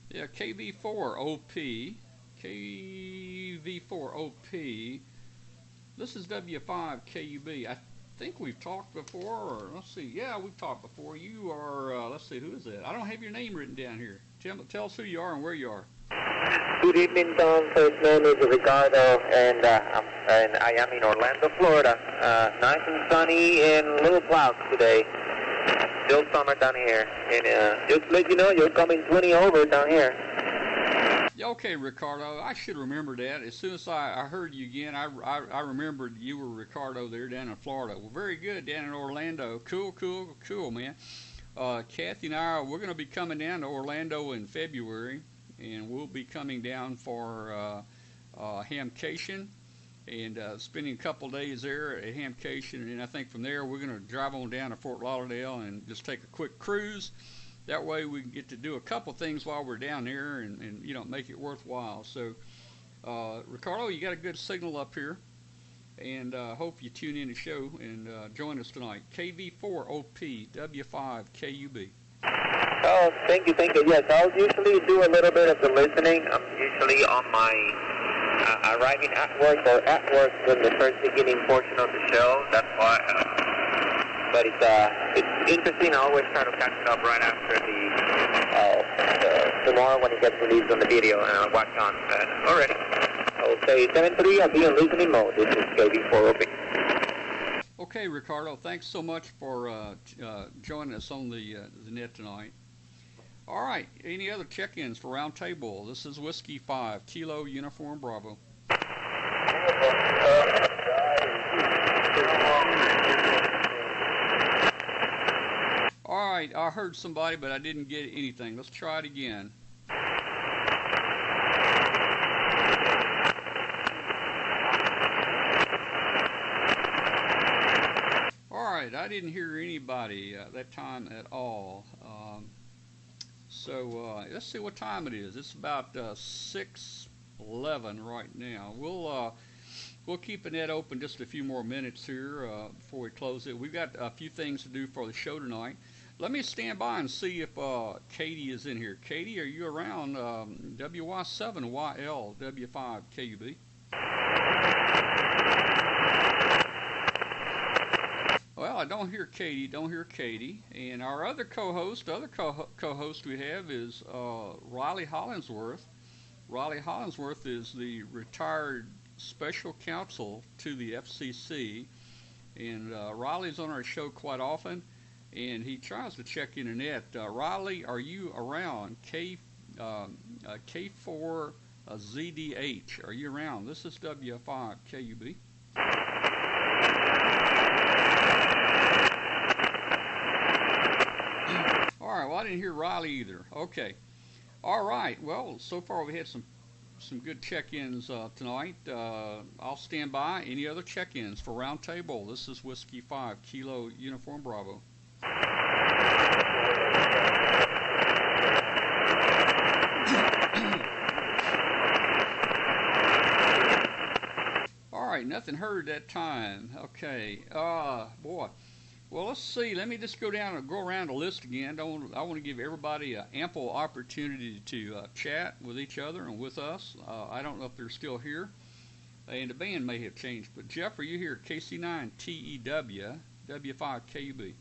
Yeah, KV4OP. KV4OP. This is W5KUB. I think we've talked before, or let's see. Yeah, we've talked before. You are, let's see, who is that? I don't have your name written down here. Tell us who you are and where you are.
Good evening, Tom. First name is Ricardo, and I am in Orlando, Florida. Nice and sunny and little clouds today. Still summer down here. And just to let you know, you're coming 20 over down here.
Yeah, okay, Ricardo. I should remember that. As soon as I heard you again, I remembered you were Ricardo there down in Florida. Well, very good down in Orlando. Cool, man. Kathy and I, we're going to be coming down to Orlando in February, and we'll be coming down for Hamcation and spending a couple days there at Hamcation. And I think from there we're going to drive on down to Fort Lauderdale and just take a quick cruise that way we can get to do a couple things while we're down there and you know, make it worthwhile. So, Ricardo, you got a good signal up here, and hope you tune in the show and join us tonight. KV4OP W5KUB.
Oh, thank you. Yes, I'll usually do a little bit of the listening. I'm usually on my arriving at work or at work in the first beginning portion of the show. That's why. But it's interesting. I always try to catch it up right after the tomorrow when it gets released on the video, and I'll watch on. Alrighty. I will say 7-3. I'll be in listening mode. This is KV4OP.
Okay, Ricardo, thanks so much for joining us on the net tonight. All right, any other check-ins for Roundtable? This is Whiskey 5, Kilo Uniform Bravo. All right, I heard somebody, but I didn't get anything. Let's try it again. I didn't hear anybody that time at all. So let's see what time it is. It's about 6:11 right now. We'll keep the net open just a few more minutes here before we close it. We've got a few things to do for the show tonight. Let me stand by and see if Katie is in here. Katie, are you around? WY7YL W5KUB. Well, I don't hear Katie. And our other co-host we have is Riley Hollingsworth. Riley Hollingsworth is the retired special counsel to the FCC. And Riley's on our show quite often, and he tries to check internet. Riley, are you around? K4ZDH, are you around? This is W5KUB. All right, well, I didn't hear Riley either. Okay. All right, well, so far we had some good check-ins tonight. I'll stand by. Any other check-ins for Roundtable? This is Whiskey 5, Kilo Uniform Bravo. All right, nothing heard that time. Okay. Boy. Well, let's see. Let me just go around the list again. I want to give everybody an ample opportunity to chat with each other and with us. I don't know if they're still here, and the band may have changed. But Jeff, are you here? KC9TEW W5KUB.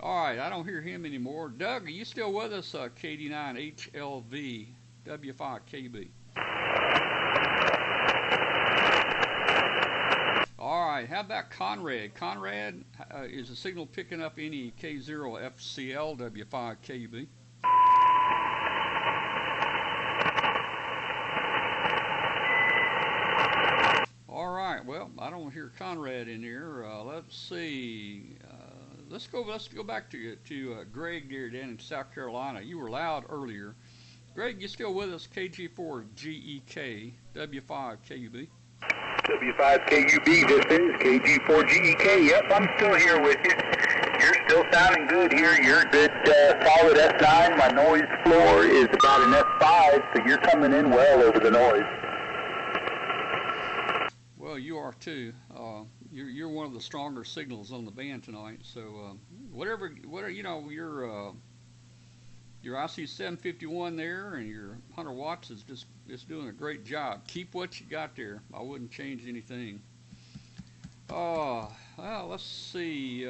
All right, I don't hear him anymore. Doug, are you still with us? KD9HLV W5KUB. All right, how about Conrad? Conrad, is the signal picking up any K0FCL W5KUB? All right, well, I don't hear Conrad in here. Let's see. Let's go back to Greg there down in South Carolina. You were loud earlier. Greg, you still with us? KG4GEK W5KUB.
W5KUB, this is KG4GEK. Yep, I'm still here with you. You're still sounding good here. You're a good solid S9. My noise floor is about an S5, so you're coming in well over the noise.
Well, you are too. You're one of the stronger signals on the band tonight. So whatever you know, your IC751 there and your 100 watts is just doing a great job. Keep what you got there. I wouldn't change anything. Well, let's see.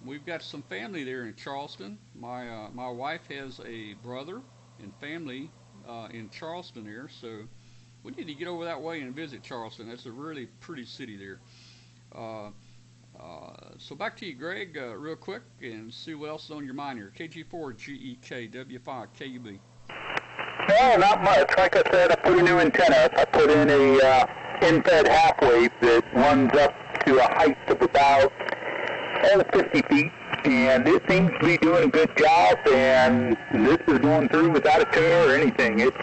We've got some family there in Charleston. My wife has a brother and family in Charleston there, so we need to get over that way and visit Charleston. That's a really pretty city there. So back to you, Greg, real quick, and see what else is on your mind here. KG4GEK W5KUB.
No, not much. Like I said, I put a new antenna. I put in a in-fed half wave that runs up to a height of about 50 feet, and it seems to be doing a good job, and this is going through without a tuner or anything. It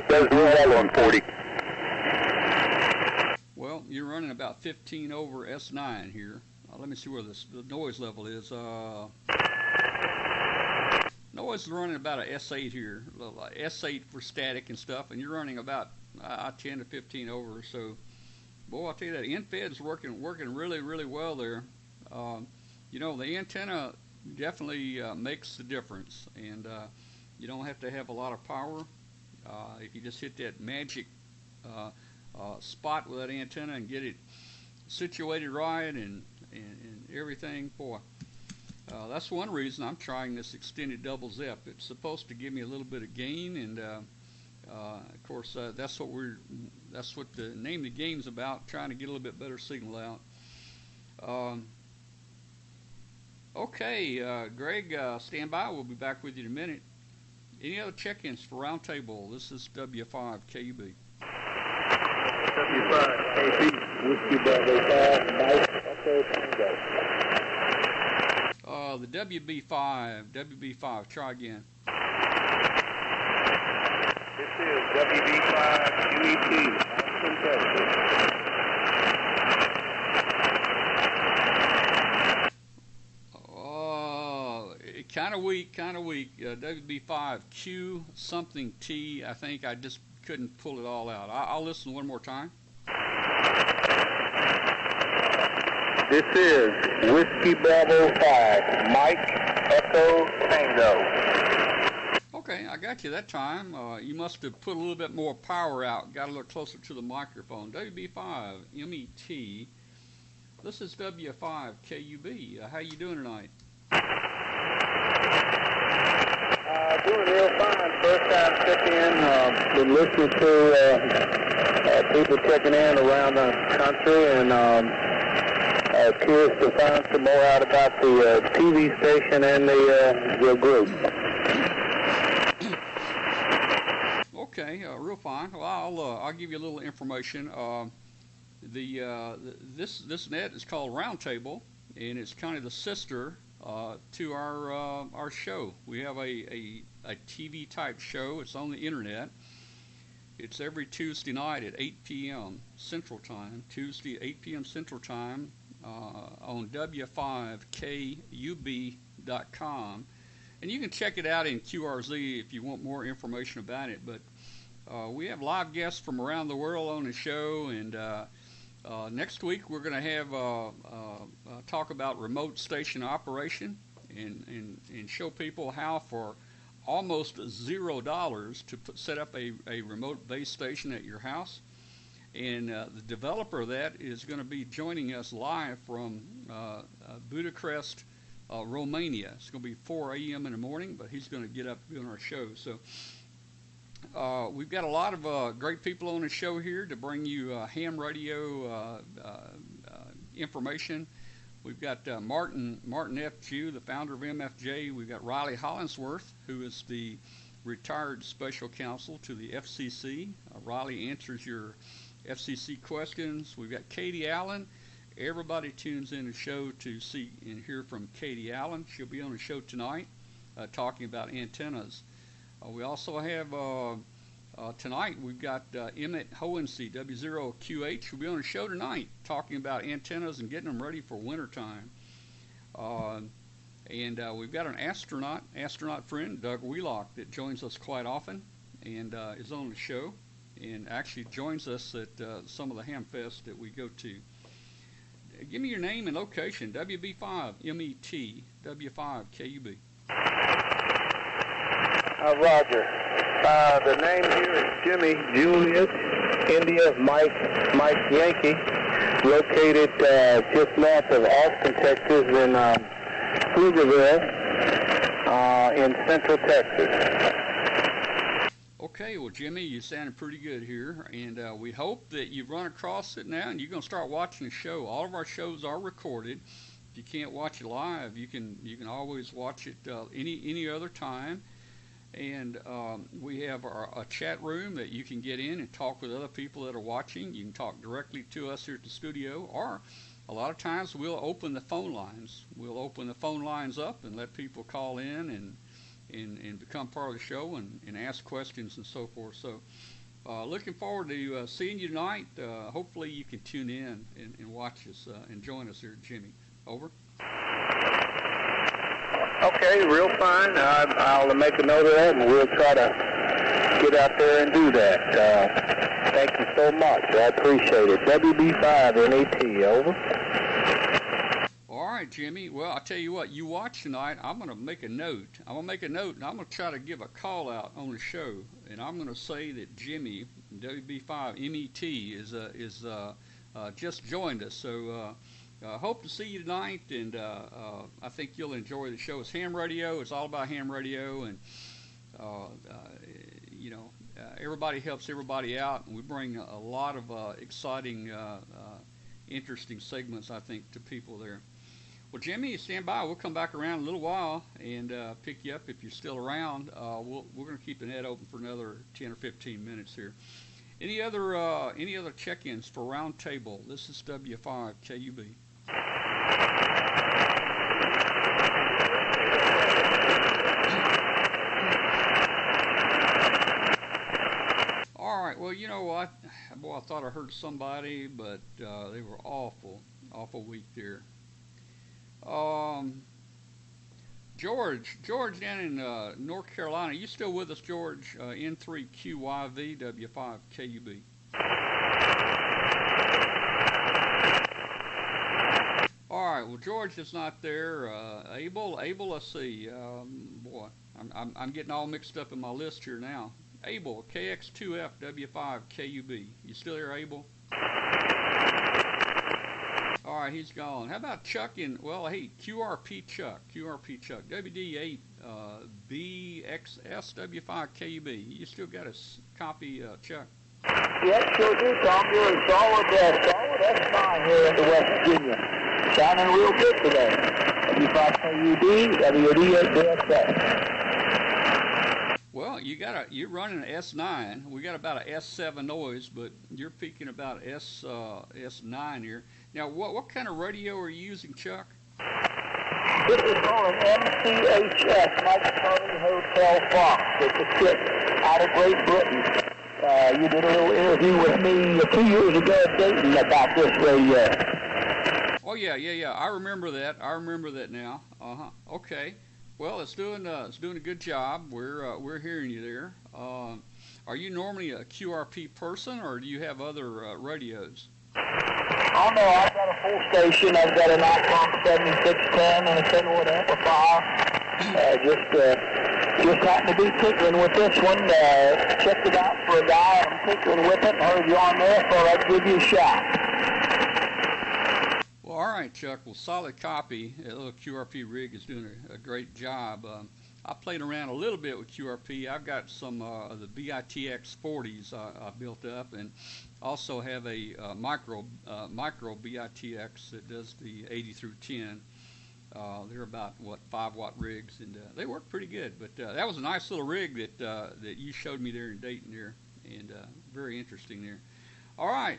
does real well on 40.
Well, you're running about 15 over S9 here. let me see where the noise level is. Noise is running about a S8 here, S8 for static and stuff, and you're running about 10 to 15 over. So, boy, I'll tell you that InFed's working really, really well there. You know, the antenna definitely makes the difference, and you don't have to have a lot of power. If you just hit that magic spot with that antenna and get it situated right and everything, boy. That's one reason I'm trying this extended double zip. It's supposed to give me a little bit of gain, and of course that's what the name of the game's about, trying to get a little bit better signal out. Okay, Greg, stand by. We'll be back with you in a minute. Any other check-ins for Roundtable? This is W5 KUB.
W5 KUB, Whiskey Bravo 5, Mike, Echo Tango.
The WB5, try again.
This is WB5 QET, Austin, Texas.
Kind of weak. WB5 Q something T. I think I just couldn't pull it all out. I'll listen one more time.
This is Whiskey Bravo 5, Mike, Echo, Tango.
Okay, I got you that time. You must have put a little bit more power out, got a little closer to the microphone. WB5 MET. This is W5 KUB. How you doing tonight?
Doing real fine. First time checking in. Been listening to people checking in around the country, and curious to find some more out about the TV station and the group.
Okay, real fine. Well, I'll give you a little information. This net is called Roundtable, and it's kind of the sister to our show. We have a TV type show. It's on the internet. It's every Tuesday night at 8 p.m. Central Time. Tuesday at 8 p.m. Central Time on w5kub.com, and you can check it out in QRZ if you want more information about it. But we have live guests from around the world on the show, and next week we're going to have talk about remote station operation and show people how for almost $0 to set up a remote base station at your house. And the developer of that is going to be joining us live from Bucharest, Romania. It's going to be 4 a.m. in the morning, but he's going to get up doing our show. So we've got a lot of great people on the show here to bring you ham radio information. We've got Martin F. Jew, the founder of MFJ. We've got Riley Hollingsworth, who is the retired special counsel to the FCC. Riley answers your FCC questions. We've got Katie Allen. Everybody tunes in the show to see and hear from Katie Allen. She'll be on the show tonight talking about antennas. We also have tonight we've got Emmett Hohensee, W0QH. Will be on the show tonight talking about antennas and getting them ready for wintertime. And we've got an astronaut friend, Doug Wheelock, that joins us quite often and is on the show and actually joins us at some of the ham fests that we go to. Give me your name and location. WB5 MET, W5 KUB.
Roger. The name here is Jimmy Julius, India, Mike Yankee, located just north of Austin, Texas, in Pflugerville, in central Texas.
Okay, well, Jimmy, you sounded pretty good here, and we hope that you've run across it now and you're going to start watching the show. All of our shows are recorded. If you can't watch it live, you can always watch it any other time. And we have a chat room that you can get in and talk with other people that are watching. You can talk directly to us here at the studio, or a lot of times we'll open the phone lines. We'll open the phone lines up and let people call in and become part of the show and ask questions and so forth. So looking forward to seeing you tonight. Hopefully you can tune in and watch us and join us here, Jimmy. Over.
Okay, real fine. I'll make a note of that, and we'll try to get out there and do that. Thank you so much. I appreciate it. WB5 NET, over.
All right, Jimmy. Well, I'll tell you what. You watch tonight. I'm going to make a note. I'm going to make a note, and I'm going to try to give a call out on the show. And I'm going to say that Jimmy, WB5 NET, is just joined us. So hope to see you tonight, and I think you'll enjoy the show. It's ham radio. It's all about ham radio, and everybody helps everybody out, and we bring a lot of exciting, interesting segments, I think, to people there. Well, Jimmy, stand by. We'll come back around in a little while and pick you up if you're still around. We're going to keep the net open for another 10 or 15 minutes here. Any other check-ins for Roundtable? This is W5 KUB. All right. Well, you know what? Boy, I thought I heard somebody, but they were awful weak there. George down in North Carolina, you still with us, George? N3QYV W5KUB. All right. Well, George is not there. Abel, let's see. Boy, I'm getting all mixed up in my list here now. Abel, KX2F W5KUB. You still there, Abel? All right, he's gone. How about Chuck hey, QRP Chuck, WD8 BXSW5KUB. You still got a copy, Chuck?
Yes, sure do, Tom. You're a solid S9 here in West Virginia. Shining real good today. W5KUB, WD8 BXS.
Well, you're running an S9. We got about an S7 noise, but you're peaking about S9 here. Now, what kind of radio are you using, Chuck?
This is called an MCHS, Mike Charlie Hotel Fox. It's a kit out of Great Britain. You did a little interview with me 2 years ago at Dayton about this radio.
Oh yeah. I remember that now. Okay. Well, it's doing a good job. We're hearing you there. Are you normally a QRP person, or do you have other radios?
Oh no, I've got a full station. I've got an Icon 7610 and a 10-watt amplifier. Just happened to be tinkering with this one. Checked it out for a guy. I'm tinkering with it. Heard you on there, so I'd give you a shot.
Well, all right, Chuck. Well, solid copy. That little QRP rig is doing a great job. I played around a little bit with QRP. I've got some of the BITX 40s I built up, and also have a micro BITX that does the 80 through 10. They're about 5-watt rigs, and they work pretty good. But that was a nice little rig that you showed me there in Dayton there, and very interesting there. All right,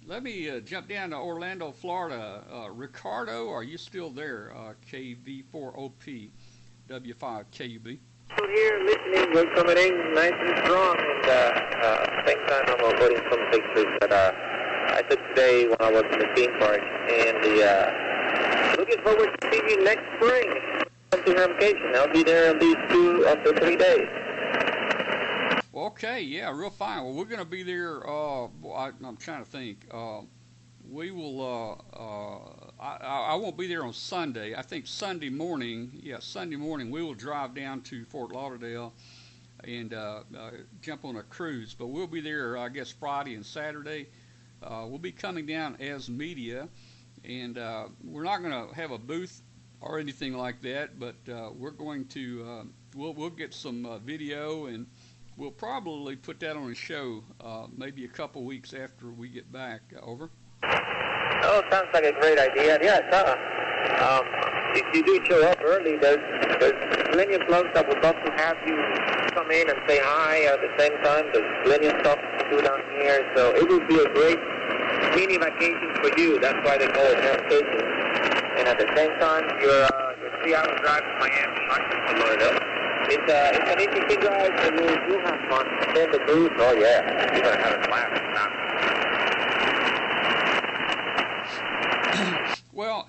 let me jump down to Orlando, Florida. Ricardo, are you still there? KV4OP W5KUB.
Still here listening. We're coming in nice and strong, and same time I'm uploading some pictures that I took today when I was in the theme park, and looking forward to seeing you next spring. Come to Ramification. I'll be there at least 2 up to 3 days.
Okay, yeah, real fine. Well, we're going to be there. I'm trying to think. We will. I won't be there on Sunday. I think Sunday morning. Yeah, Sunday morning we will drive down to Fort Lauderdale and jump on a cruise. But we'll be there, I guess, Friday and Saturday. We'll be coming down as media, and we're not going to have a booth or anything like that. But we're going to. We'll get some video, and we'll probably put that on a show maybe a couple weeks after we get back. Over.
Oh, sounds like a great idea. Yes, if you do show up early, there's plenty of clubs that would love to have you come in and say hi at the same time. There's plenty of stuff to do down here, so it would be a great mini vacation for you. That's why they call it vacation. And at the same time, your 3-hour drive to Miami, not just to Florida. It's an interesting drive, and you'll have fun. And the booth, oh yeah, you're gonna have a blast.
Well,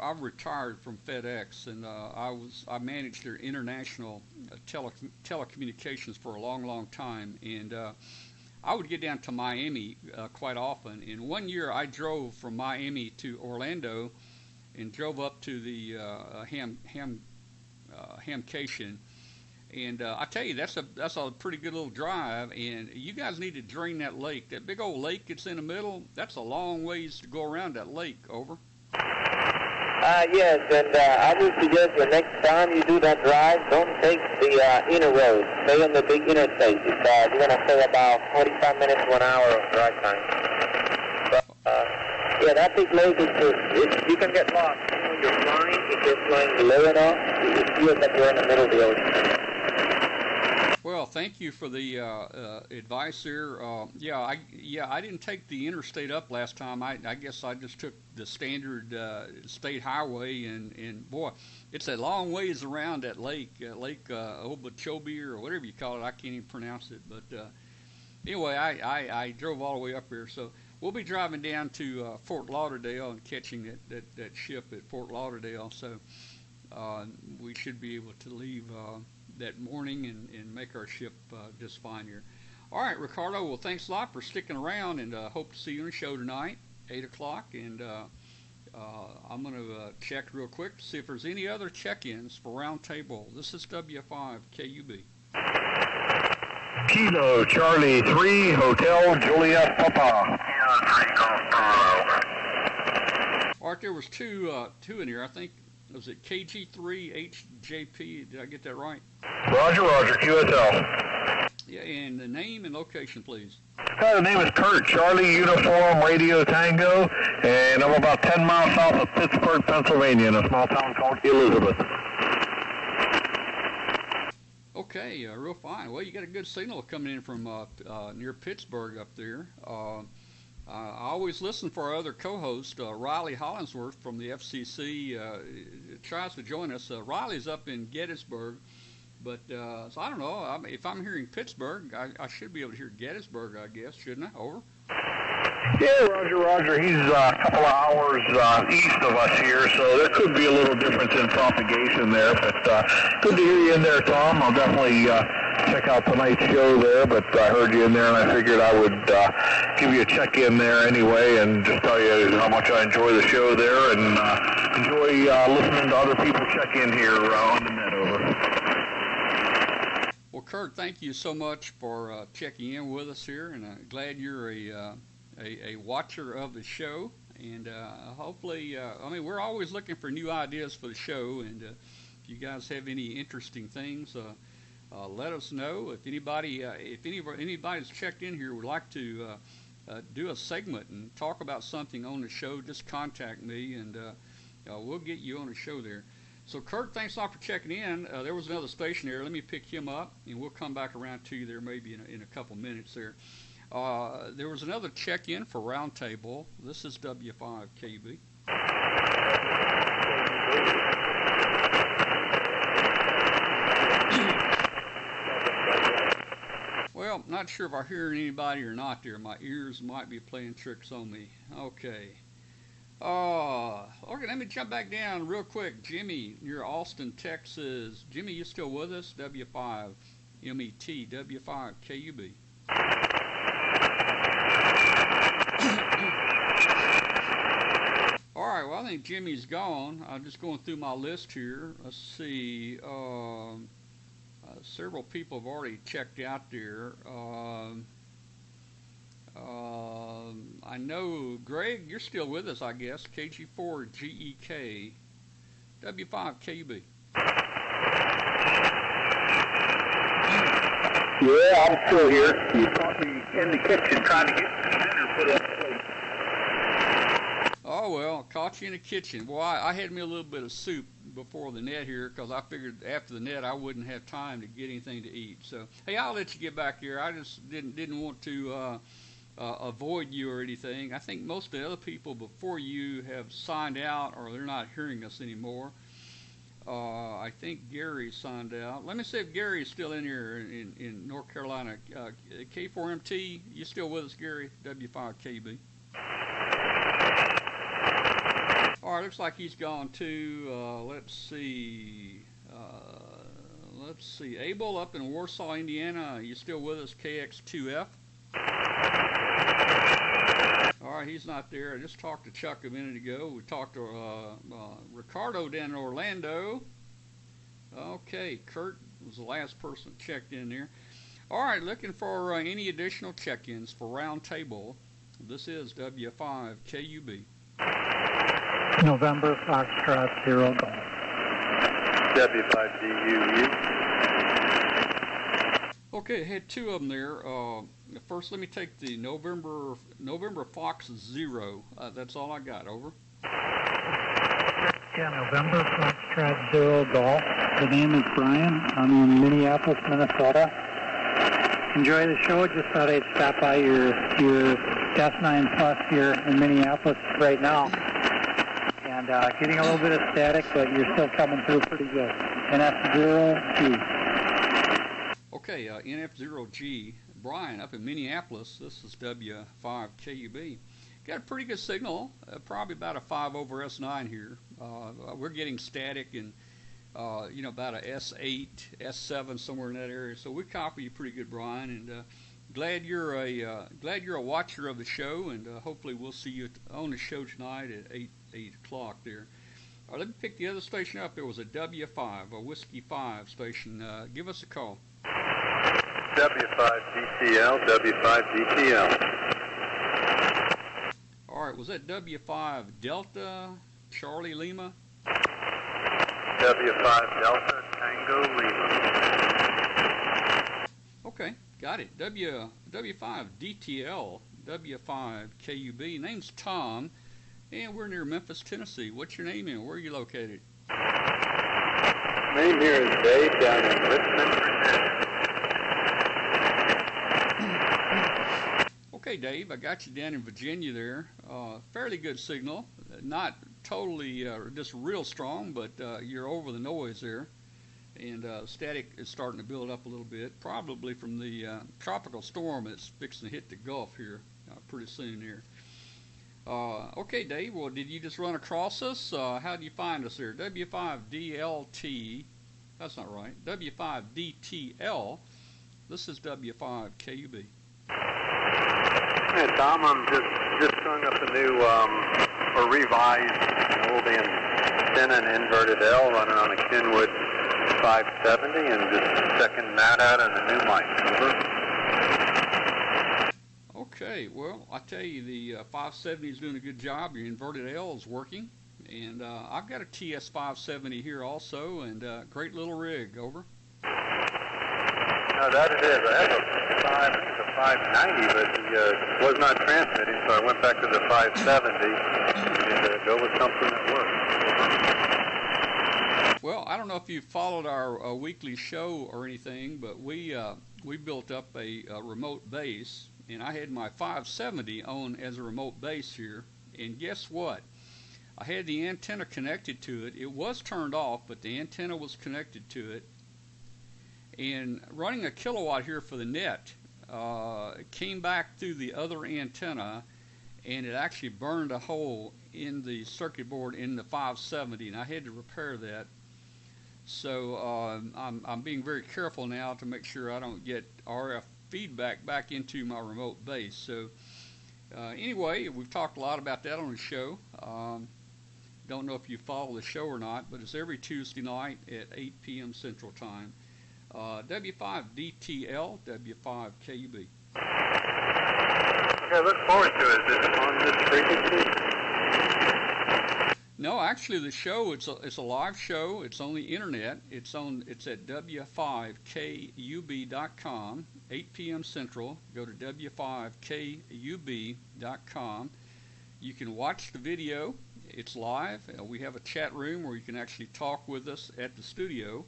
I've retired from FedEx, and I managed their international telecommunications for a long, long time, and I would get down to Miami quite often. And one year I drove from Miami to Orlando, and drove up to the Hamcation. And I tell you, that's a pretty good little drive. And you guys need to drain that lake. That big old lake that's in the middle. That's a long ways to go around that lake. Over.
Yes, and I would suggest the next time you do that drive, don't take the inner road. Stay on the big interstate. You're going to stay about 45 minutes to an hour of drive time. But, yeah, that big lake you can get lost. When you're flying, if you're flying low enough, it feels like you're in the middle of the ocean.
Well, thank you for the advice there. I didn't take the interstate up last time. I guess I just took the standard state highway, and boy, it's a long ways around that lake, Lake Okeechobee or whatever you call it. I can't even pronounce it. But anyway, I drove all the way up here, so we'll be driving down to Fort Lauderdale and catching that ship at Fort Lauderdale. So we should be able to leave that morning and make our ship just fine here. All right, Ricardo, well, thanks a lot for sticking around, and hope to see you on the show tonight, 8 o'clock. And I'm going to check real quick to see if there's any other check-ins for Roundtable. This is W5 KUB.
Kilo Charlie 3, Hotel Juliet Papa.
All right, there was two in here. I think, was it KG3HJP? Did I get that right?
Roger, QSL.
Yeah, and the name and location, please.
The name is Kurt, Charlie Uniform Radio Tango, and I'm about 10 miles south of Pittsburgh, Pennsylvania, in a small town called Elizabeth.
Okay, real fine. Well, you got a good signal coming in from near Pittsburgh up there. I always listen for our other co-host, Riley Hollingsworth from the FCC. Tries to join us. Riley's up in Gettysburg, but so I don't know. If I'm hearing Pittsburgh, I should be able to hear Gettysburg, I guess, shouldn't I? Over.
Yeah, Roger. He's a couple of hours east of us here, so there could be a little difference in propagation there. But good to hear you in there, Tom. I'll definitely check out tonight's show there, but I heard you in there, and I figured I would give you a check-in there anyway and just tell you how much I enjoy the show there and enjoy listening to other people check in here on the net. Over.
Well, Kurt, thank you so much for checking in with us here, and I'm glad you're a watcher of the show. And hopefully, we're always looking for new ideas for the show, and if you guys have any interesting things, let us know. If anybody's checked in here would like to do a segment and talk about something on the show, just contact me, and we'll get you on the show there. So, Kurt, thanks a lot for checking in. There was another station there. Let me pick him up, and we'll come back around to you there maybe in a couple minutes there. There was another check-in for Roundtable. This is W5 KUB. Well, not sure if I hear anybody or not there. My ears might be playing tricks on me. Okay. Okay, let me jump back down real quick. Jimmy, near Austin, Texas. Jimmy, you still with us? W5 MET, W5 KUB. All right, well, I think Jimmy's gone. I'm just going through my list here. Let's see. Several people have already checked out there. I know, Greg, you're still with us, I guess. KG4GEK, W5 KUB.
Yeah, I'm still here. You caught me in the kitchen trying to get dinner put on the plate.
Oh, well, caught you in the kitchen. Well, I had me a little bit of soup before the net here because I figured after the net I wouldn't have time to get anything to eat. So, hey, I'll let you get back here. I just didn't want to avoid you or anything. I think most of the other people before you have signed out or they're not hearing us anymore. I think Gary signed out. Let me see if Gary's still in here in North Carolina. K4MT, you still with us, Gary? W5KB. All right, looks like he's gone too. Let's see. Abel up in Warsaw, Indiana. Are you still with us, KX2F? All right, he's not there. I just talked to Chuck a minute ago. We talked to Ricardo down in Orlando. Okay, Kurt was the last person checked in there. All right, looking for any additional check-ins for Roundtable. This is W5KUB.
November Foxtrot 0 Golf.
W5DUU.
Okay, I had two of them there. First, let me take the November Fox 0. That's all I got. Over.
Yeah, November Foxtrot 0 Golf. The name is Brian. I'm in Minneapolis, Minnesota. Enjoy the show. Just thought I'd stop by your S9 Plus here in Minneapolis right now. And getting a little bit of static, but you're still coming through pretty good. NF0G.
Okay, NF0G. Brian up in Minneapolis. This is W5KUB. Got a pretty good signal. Probably about a 5 over S9 here. We're getting static and about a S8, S7 somewhere in that area. So we copy you pretty good, Brian. And glad you're a watcher of the show. And hopefully we'll see you on the show tonight at 8 o'clock there. All right, let me pick the other station up. There was a W5, a Whiskey 5 station. Give us a call.
W5DTL, W5DTL.
All right, was that W5 Delta Charlie Lima?
W5 Delta Tango Lima.
Okay, got it. W5 DTL, W5 KUB. Name's Tom, and we're near Memphis, Tennessee. What's your name and where are you located?
Name here is Dave down in Richmond, Virginia.
Okay, Dave, I got you down in Virginia there. Fairly good signal. Not totally just real strong, but you're over the noise there. And static is starting to build up a little bit, probably from the tropical storm that's fixing to hit the Gulf here pretty soon here. Okay, Dave, well, did you just run across us? How do you find us there? W5DLT, that's not right, W5DTL. This is W5KUB.
Hey, Tom, I'm just strung up a new, or revised old antenna and inverted L running on a Kenwood 570 and just checking that out on the new mic. Over.
Okay, well, I tell you, the 570 is doing a good job. Your inverted L is working. And I've got a TS 570 here also, and great little rig. Over.
No, that it is. I have a 590, but it was not transmitting, so I went back to the 570 and go with something that works.
Well, I don't know if you followed our weekly show or anything, but we built up a remote base, and I had my 570 on as a remote base here, and guess what? I had the antenna connected to it. It was turned off, but the antenna was connected to it. And running a kilowatt here for the net, it came back through the other antenna, and it actually burned a hole in the circuit board in the 570, and I had to repair that. So I'm being very careful now to make sure I don't get RF feedback back into my remote base. So anyway, we've talked a lot about that on the show. Don't know if you follow the show or not, but it's every Tuesday night at 8 p.m. Central Time. W5DTL, W5KUB.
Okay, I look forward to it. Is it on this frequency?
No, actually, the show it's a live show. It's on the internet. It's at W5KUB.com. 8 p.m. Central. Go to W5KUB.com. You can watch the video. It's live. We have a chat room where you can actually talk with us at the studio.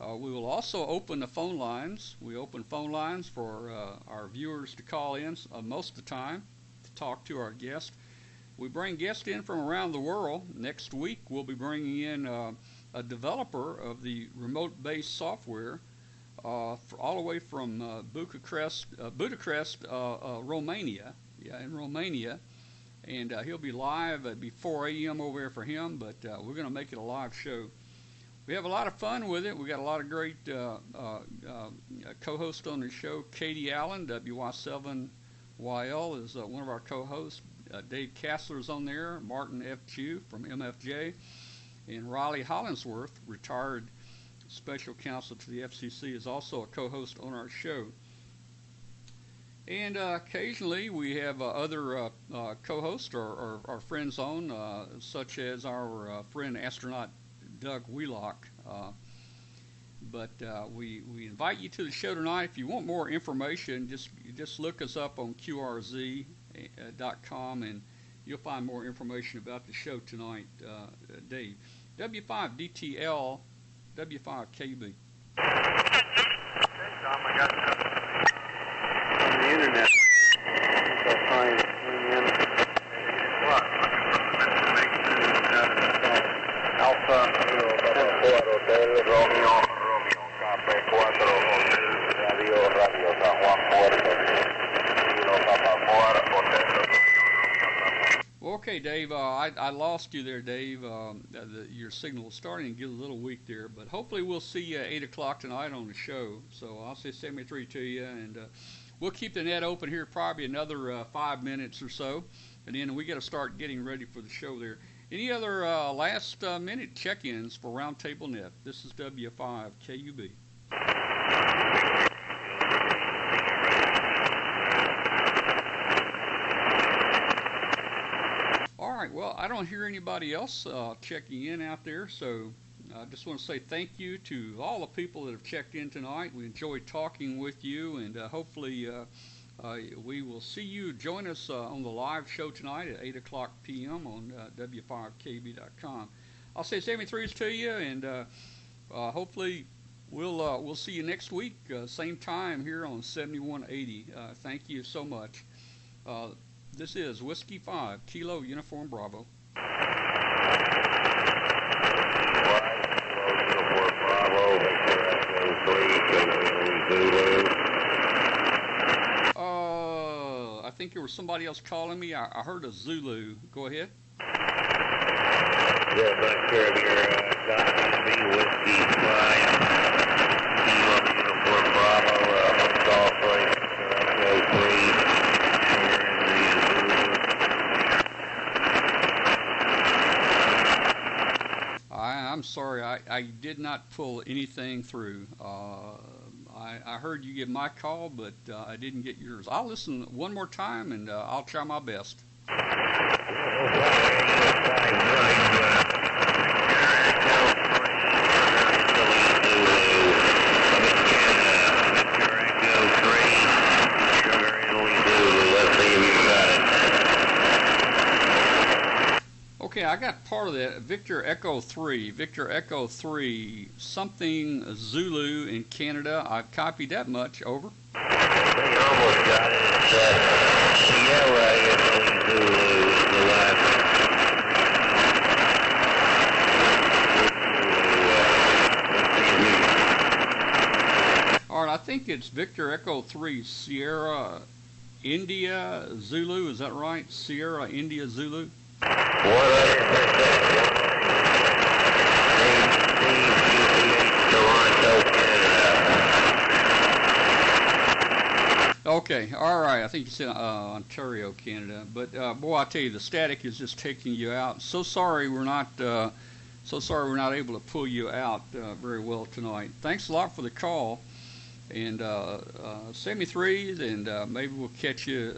We will also open the phone lines. We open phone lines for our viewers to call in most of the time to talk to our guests. We bring guests in from around the world. Next week, we'll be bringing in a developer of the remote-based software all the way from Bucharest, Romania. Yeah, in Romania. and he'll be live. It'll be 4 a.m. over there for him, but we're going to make it a live show. We have a lot of fun with it. We got a lot of great co-hosts on the show. Katie Allen, WY7YL, is one of our co-hosts. Dave Kassler's on there. Martin F. Chu from MFJ. And Riley Hollingsworth, retired special counsel to the FCC, is also a co-host on our show. And occasionally we have other co-hosts or friends on, such as our friend astronaut Doug Wheelock. But we invite you to the show tonight. If you want more information, just look us up on QRZ.com and you'll find more information about the show tonight, Dave. W5DTL, W5KB.
Tom, I got on the internet. I'll try and tune in. What? Alpha 4 Hotel Romeo Café 4 Hotel Radio San Juan Puerto Kilo Papa 4 Hotel.
Okay, Dave, I lost you there, Dave. Your signal is starting to get a little weak there, but hopefully we'll see you at 8 o'clock tonight on the show. So I'll say 73 to you, and we'll keep the net open here probably another 5 minutes or so, and then we got to start getting ready for the show there. Any other last-minute check-ins for Roundtable Net? This is W5KUB. All right, well, I don't hear anybody else checking in out there, so I just want to say thank you to all the people that have checked in tonight. We enjoyed talking with you, and hopefully we will see you. Join us on the live show tonight at 8 o'clock p.m. on W5KB.com. I'll say 73s to you, and hopefully we'll see you next week, same time here on 7180. Thank you so much. This is Whiskey 5, Kilo Uniform Bravo. I think there was somebody else calling me. I heard a Zulu. Go ahead.
Yeah, not sure if you're Dr. Whiskey 5, Kilo Uniform Bravo, golf right, Echo 3.
I'm sorry, I did not pull anything through. I heard you give my call, but I didn't get yours. I'll listen one more time, and I'll try my best. Okay, I got part of that. Victor Echo 3, something Zulu in Canada. I've copied that much. Over.
You almost got it. It's Sierra Italy Zulu is the last.
All right, I think it's Victor Echo 3, Sierra India Zulu. Is that right? Sierra India Zulu?
100%. Toronto, Canada.
Okay, all right. I think you said Ontario, Canada. But boy, I tell you, the static is just taking you out. So sorry we're not able to pull you out very well tonight. Thanks a lot for the call, and 73, and maybe we'll catch you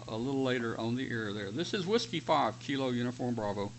a little later on the air there. This is Whiskey 5, Kilo Uniform Bravo.